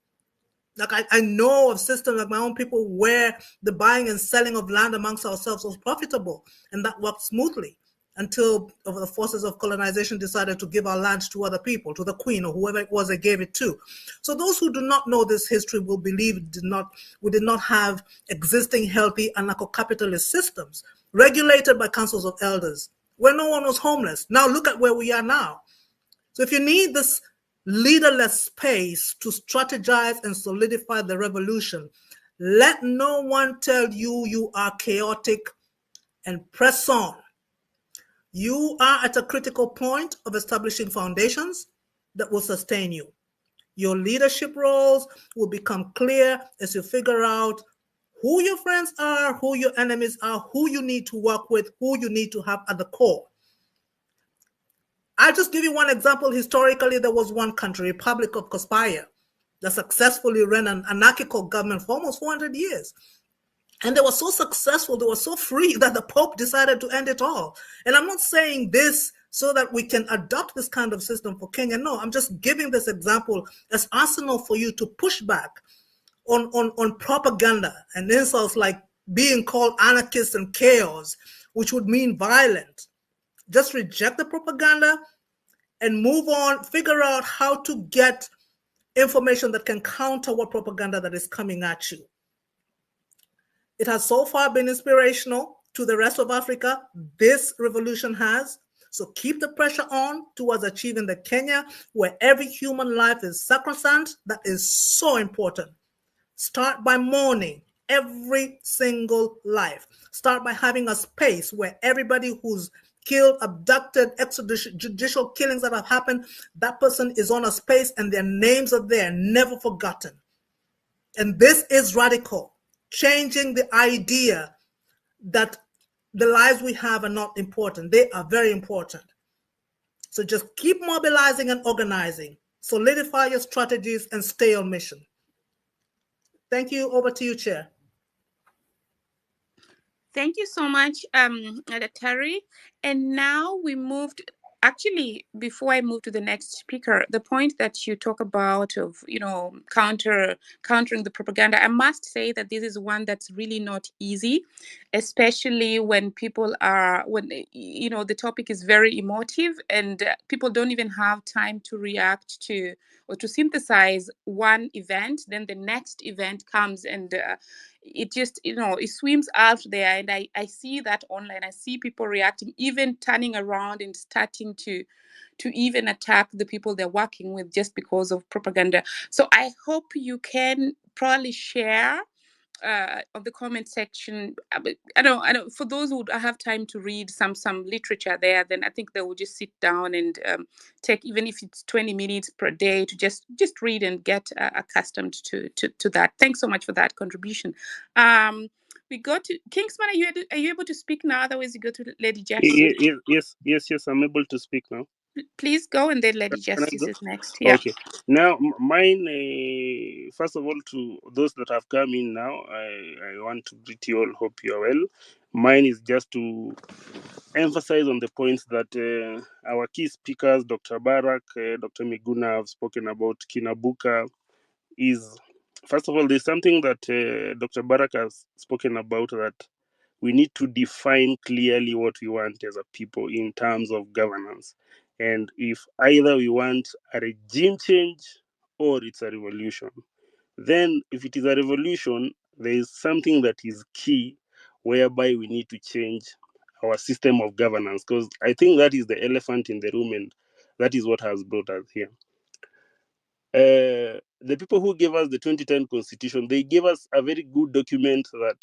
[SPEAKER 16] Like I know of systems like my own people where the buying and selling of land amongst ourselves was profitable and that worked smoothly until the forces of colonization decided to give our land to other people, to the queen or whoever it was they gave it to. So those who do not know this history will believe we did not have existing healthy anarcho-capitalist systems regulated by councils of elders where no one was homeless. Now look at where we are now. So if you need this leaderless space to strategize and solidify the revolution, let no one tell you you are chaotic and press on. You are at a critical point of establishing foundations that will sustain you. Your leadership roles will become clear as you figure out who your friends are, who your enemies are, who you need to work with, who you need to have at the core. I'll just give you one example. Historically, there was one country, Republic of Kospaya, that successfully ran an anarchical government for almost 400 years. And they were so successful, they were so free that the Pope decided to end it all. And I'm not saying this so that we can adopt this kind of system for Kenya. No, I'm just giving this example as arsenal for you to push back on propaganda and insults like being called anarchist and chaos, which would mean violent. Just reject the propaganda and move on, figure out how to get information that can counter what propaganda that is coming at you. It has so far been inspirational to the rest of Africa. This revolution has. So keep the pressure on towards achieving the Kenya where every human life is sacrosanct. That is so important. Start by mourning every single life. Start by having a space where everybody who's killed, abducted, extrajudicial killings that have happened, that person is on a space and their names are there, never forgotten. And this is radical, changing the idea that the lives we have are not important. They are very important. So just keep mobilizing and organizing, solidify your strategies and stay on mission. Thank you. Over to you, Chair.
[SPEAKER 4] Thank you so much, Terry. And now we moved. Actually, before I move to the next speaker, the point that you talk about of countering the propaganda, I must say that this is one that's really not easy, especially when people are the topic is very emotive and people don't even have time to react to or to synthesize one event. Then the next event comes and it just it swims out there, and I see that online. I see people reacting, even turning around and starting to even attack the people they're working with just because of propaganda. So I hope you can probably share of the comment section. I don't. For those who have time to read some literature there, then I think they will just sit down and take, even if it's 20 minutes per day, to just read and get accustomed to that. Thanks so much for that contribution. We go to Kingsman. Are you able to speak now? Otherwise, you go to Lady Justice.
[SPEAKER 9] Yes, I'm able to speak now.
[SPEAKER 4] Please go, and then Lady
[SPEAKER 9] Can I
[SPEAKER 4] Justice
[SPEAKER 9] go?
[SPEAKER 4] is next. Yeah.
[SPEAKER 9] Okay. Now, mine, first of all, to those that have come in now, I want to greet you all. Hope you are well. Mine is just to emphasize on the points that our key speakers, Dr. Barak, Dr. Miguna, have spoken about. Kinabuka is, first of all, there's something that Dr. Barak has spoken about, that we need to define clearly what we want as a people in terms of governance. And if either we want a regime change or it's a revolution, then if it is a revolution, there is something that is key whereby we need to change our system of governance, because I think that is the elephant in the room, and that is what has brought us here. The people who gave us the 2010 constitution, they gave us a very good document that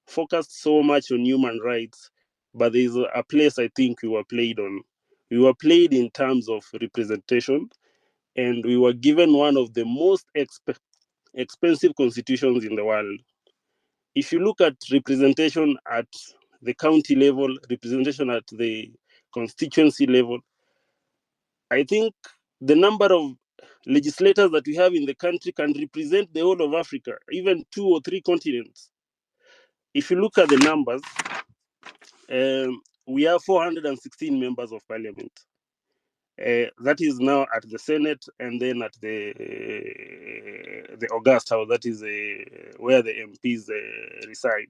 [SPEAKER 9] focused so much on human rights, but there's a place I think we were played on. We were played in terms of representation, and we were given one of the most expensive constitutions in the world. If you look at representation at the county level, representation at the constituency level, I think the number of legislators that we have in the country can represent the whole of Africa, even 2 or 3 continents. If you look at the numbers, we have 416 members of parliament. That is now at the Senate, and then at the August House, that is where the MPs reside.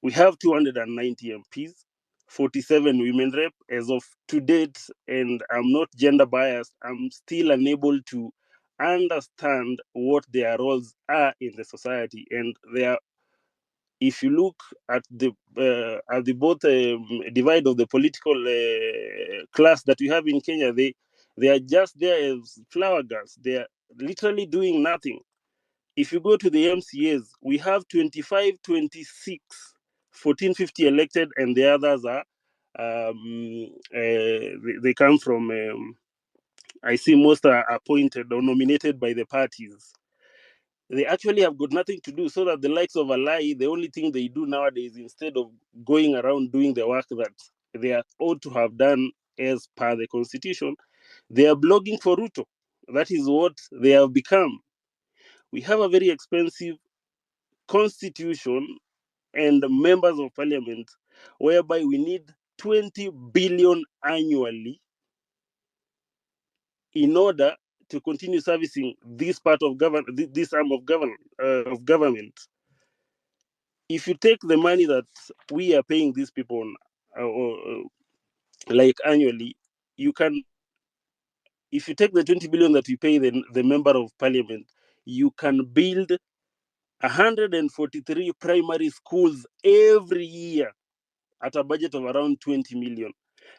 [SPEAKER 9] We have 290 MPs, 47 women rep as of to date, and I'm not gender biased. I'm still unable to understand what their roles are in the society, and if you look at the both divide of the political class that we have in Kenya, they are just there as flower girls. They are literally doing nothing. If you go to the MCAs, we have 25, 26, 14, 50 elected, and the others are they come from. I see most are appointed or nominated by the parties. They actually have got nothing to do, so that the likes of Alai, the only thing they do nowadays, instead of going around doing the work that they are ought to have done as per the constitution, they are blogging for Ruto. That is what they have become. We have a very expensive constitution and members of parliament whereby we need 20 billion annually in order to continue servicing this part of this arm of government. If you take the money that we are paying these people like annually, you can, if you take the 20 billion that we pay the member of parliament, you can build 143 primary schools every year at a budget of around 20 million.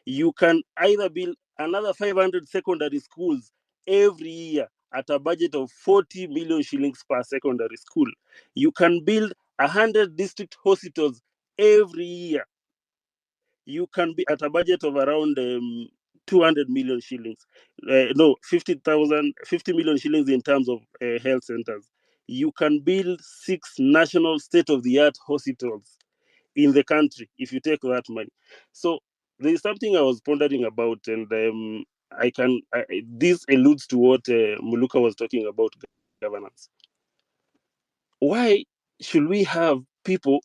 [SPEAKER 9] You can either build another 500 secondary schools every year at a budget of 40 million shillings per secondary school. You can build 100 district hospitals every year. You can be at a budget of around 200 million shillings. 50 million shillings in terms of health centers. You can build 6 national state-of-the-art hospitals in the country if you take that money. So there is something I was pondering about, and this alludes to what Muluka was talking about governance. Why should we have people?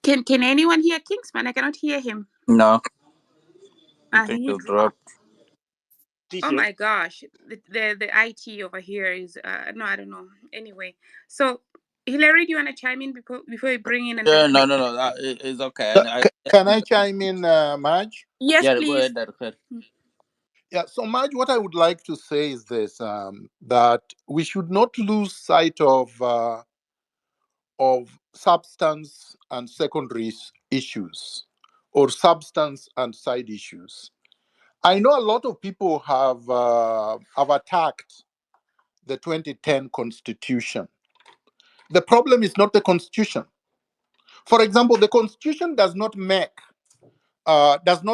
[SPEAKER 4] Can anyone hear Kingsman? I cannot hear him.
[SPEAKER 6] No, I
[SPEAKER 4] I
[SPEAKER 6] think
[SPEAKER 4] think
[SPEAKER 6] you
[SPEAKER 4] you
[SPEAKER 6] dropped.
[SPEAKER 4] Oh my gosh, the IT over here is no, I don't know. Anyway, so Hillary, do you want to chime in before you bring in
[SPEAKER 6] Yeah,
[SPEAKER 4] another?
[SPEAKER 6] no. It's okay.
[SPEAKER 1] Can I chime in, Maj?
[SPEAKER 4] Yes,
[SPEAKER 6] Yeah, go
[SPEAKER 4] please.
[SPEAKER 6] ahead, Dr.
[SPEAKER 1] Yeah, so Maj, what I would like to say is this, that we should not lose sight of substance and secondary issues, or substance and side issues. I know a lot of people have attacked the 2010 Constitution. The problem is not the Constitution. For example, the Constitution does not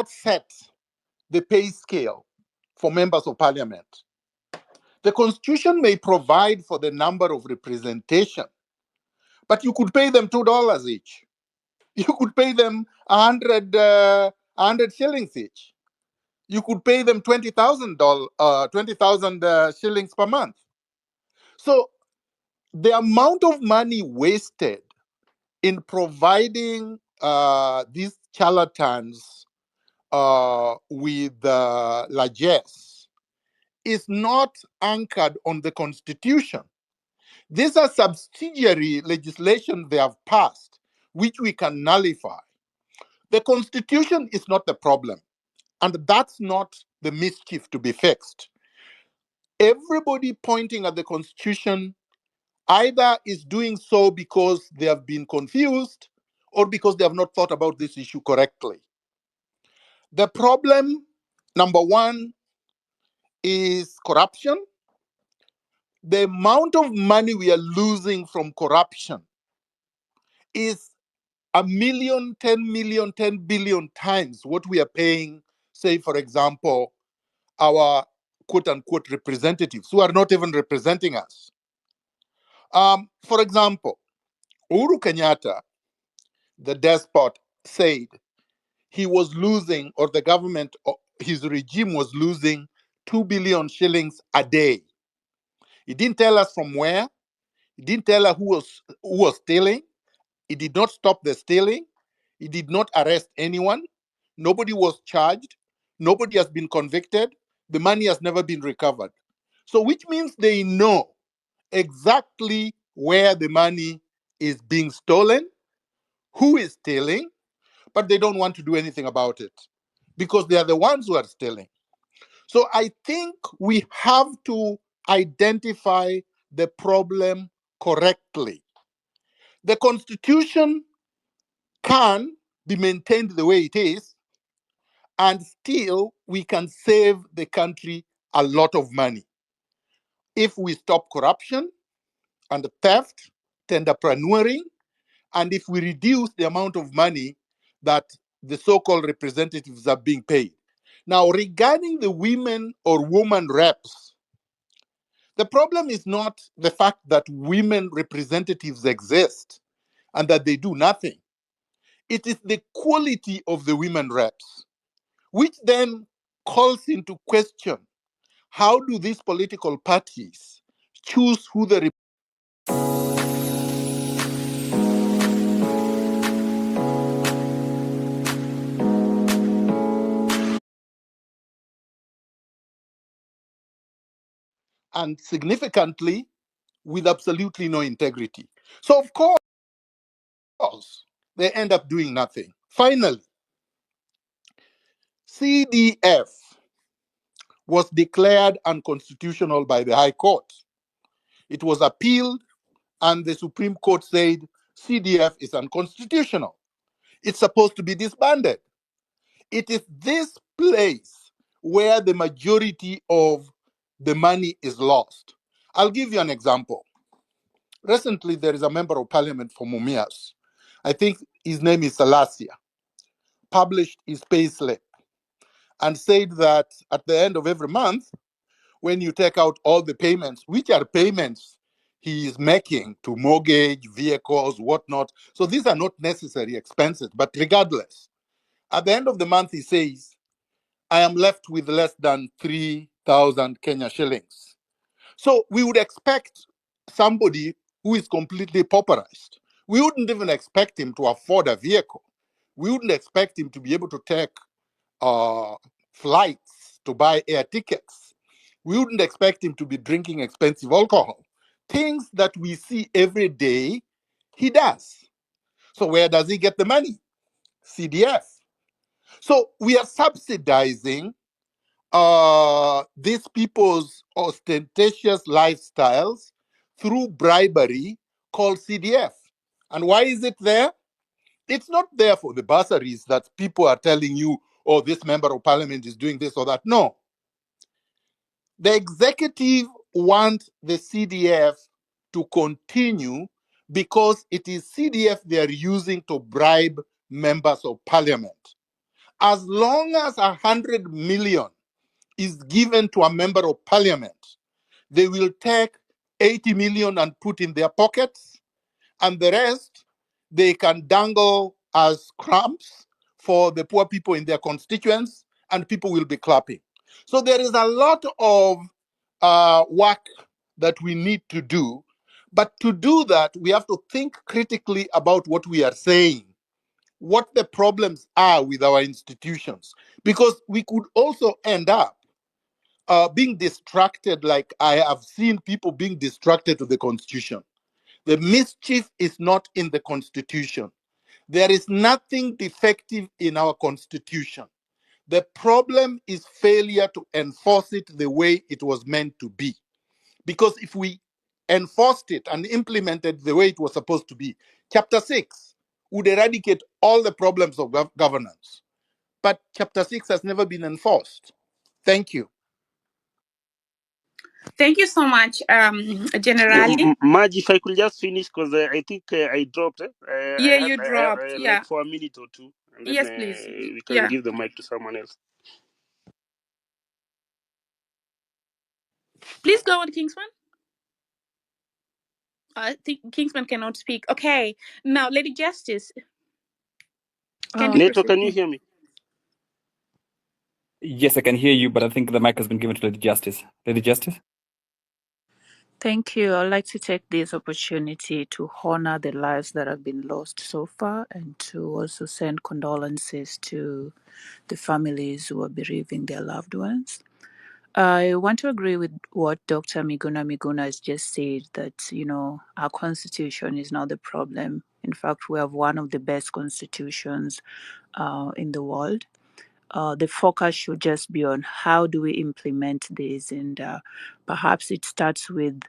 [SPEAKER 1] set the pay scale for members of Parliament. The Constitution may provide for the number of representation, but you could pay them $2 each. You could pay them 100 shillings each. You could pay them $20,000 shillings per month. So the amount of money wasted in providing these charlatans with largesse is not anchored on the Constitution. These are subsidiary legislation they have passed, which we can nullify. The Constitution is not the problem, and that's not the mischief to be fixed. Everybody pointing at the Constitution either is doing so because they have been confused or because they have not thought about this issue correctly. The problem, number one, is corruption. The amount of money we are losing from corruption is 1,000,000, 10 million, 10 billion times what we are paying, say, for example, our quote unquote representatives who are not even representing us. For example, Uhuru Kenyatta, the despot, said he was losing, or the government, his regime was losing 2 billion shillings a day. He didn't tell us from where. He didn't tell us who was stealing. He did not stop the stealing. He did not arrest anyone. Nobody was charged. Nobody has been convicted. The money has never been recovered. So, which means they know exactly where the money is being stolen, who is stealing, but they don't want to do anything about it because they are the ones who are stealing. So I think we have to identify the problem correctly. The Constitution can be maintained the way it is, and still we can save the country a lot of money if we stop corruption and theft, tenderpreneuring, and if we reduce the amount of money that the so-called representatives are being paid. Now, regarding the women or woman reps, the problem is not the fact that women representatives exist and that they do nothing. It is the quality of the women reps, which then calls into question how do these political parties choose who the and significantly with absolutely no integrity. So of course they end up doing nothing. Finally, CDF was declared unconstitutional by the High Court. It was appealed, and the Supreme Court said CDF is unconstitutional. It's supposed to be disbanded. It is this place where the majority of the money is lost. I'll give you an example. Recently, there is a member of parliament for Mumias. I think his name is Salasia, published his payslip and said that at the end of every month, when you take out all the payments, which are payments he is making to mortgage, vehicles, whatnot. So these are not necessary expenses, but regardless, at the end of the month, he says, I am left with less than 3,000 Kenya shillings. So we would expect somebody who is completely pauperized. We wouldn't even expect him to afford a vehicle. We wouldn't expect him to be able to take flights, to buy air tickets. We wouldn't expect him to be drinking expensive alcohol. Things that we see every day, he does. So where does he get the money? CDF. So we are subsidizing these people's ostentatious lifestyles through bribery called CDF. And why is it there? It's not there for the bursaries that people are telling you, oh, this member of parliament is doing this or that. No. The executive want the CDF to continue because it is CDF they are using to bribe members of parliament. As long as 100 million is given to a member of parliament, they will take 80 million and put in their pockets, and the rest they can dangle as crumbs for the poor people in their constituents, and people will be clapping. So there is a lot of work that we need to do. But to do that, we have to think critically about what we are saying, what the problems are with our institutions, because we could also end up being distracted, like I have seen people being distracted to the Constitution. The mischief is not in the Constitution. There is nothing defective in our Constitution. The problem is failure to enforce it the way it was meant to be. Because if we enforced it and implemented the way it was supposed to be, Chapter 6 would eradicate all the problems of governance. But Chapter 6 has never been enforced. Thank you.
[SPEAKER 4] Thank you so much, Generali.
[SPEAKER 9] Marge, if I could just finish, because I think I dropped.
[SPEAKER 4] Yeah, you dropped.
[SPEAKER 9] I
[SPEAKER 4] Yeah.
[SPEAKER 9] like for a minute or two, and then
[SPEAKER 4] Yes, please.
[SPEAKER 9] we can
[SPEAKER 4] Yeah.
[SPEAKER 9] give the mic to someone else.
[SPEAKER 4] Please go on, Kingsman. I think Kingsman cannot speak. Okay. Now, Lady Justice. Can you
[SPEAKER 9] Neto,
[SPEAKER 4] proceed?
[SPEAKER 9] can you hear me?
[SPEAKER 3] Yes, I can hear you, but I think the mic has been given to Lady Justice. Lady Justice?
[SPEAKER 17] Thank you. I'd like to take this opportunity to honor the lives that have been lost so far and to also send condolences to the families who are bereaving their loved ones. I want to agree with what Dr. Miguna Miguna has just said, that, our constitution is not the problem. In fact, we have one of the best constitutions in the world. The focus should just be on how do we implement this, and perhaps it starts with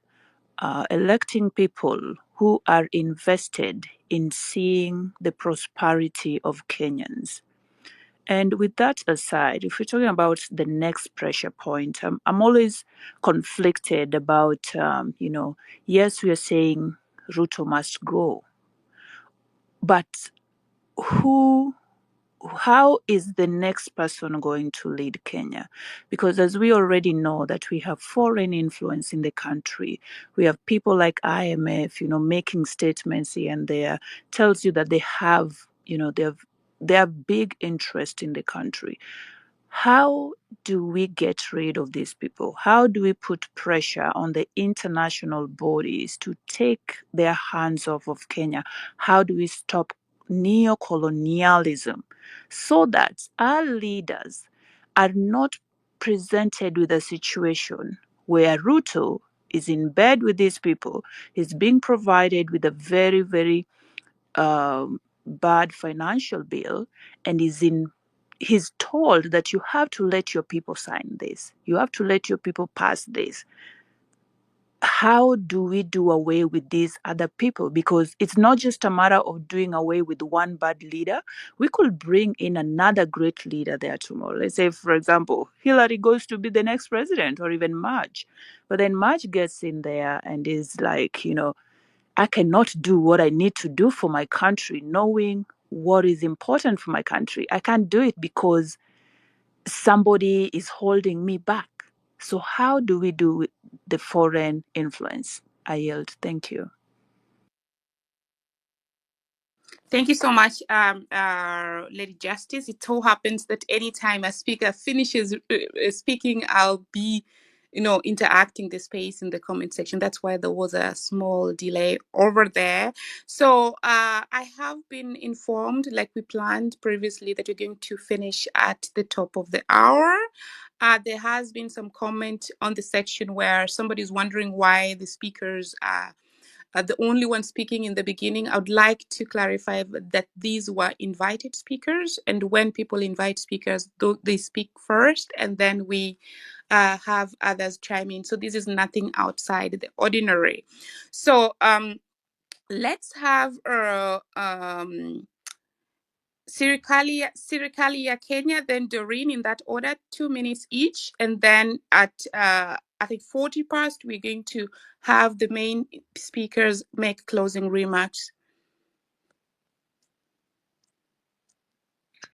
[SPEAKER 17] electing people who are invested in seeing the prosperity of Kenyans. And with that aside, if we're talking about the next pressure point, I'm always conflicted about, yes, we are saying Ruto must go, but how is the next person going to lead Kenya? Because as we already know that we have foreign influence in the country, we have people like IMF, making statements here and there, tells you that they have, they have big interest in the country. How do we get rid of these people? How do we put pressure on the international bodies to take their hands off of Kenya? How do we stop neo-colonialism so that our leaders are not presented with a situation where Ruto is in bed with these people, is being provided with a very, very bad financial bill, and he's told that you have to let your people sign this, you have to let your people pass this. How do we do away with these other people? Because it's not just a matter of doing away with one bad leader. We could bring in another great leader there tomorrow. Let's say, for example, Hillary goes to be the next president, or even Marge. But then Marge gets in there and is like, I cannot do what I need to do for my country, knowing what is important for my country. I can't do it because somebody is holding me back. So how do we do with the foreign influence? I yield. Thank you.
[SPEAKER 4] Thank you so much, Lady Justice. It so happens that anytime a speaker finishes speaking, I'll be, interacting the space in the comment section. That's why there was a small delay over there. So I have been informed, like we planned previously, that we're going to finish at the top of the hour. There has been some comment on the section where somebody's wondering why the speakers are the only one speaking in the beginning. I would like to clarify that these were invited speakers, and when people invite speakers, they speak first, and then we have others chime in. So this is nothing outside the ordinary. So let's have Sirikali ya Kenya, then Doreen, in that order, 2 minutes each. And then at, I think 40 past, we're going to have the main speakers make closing remarks.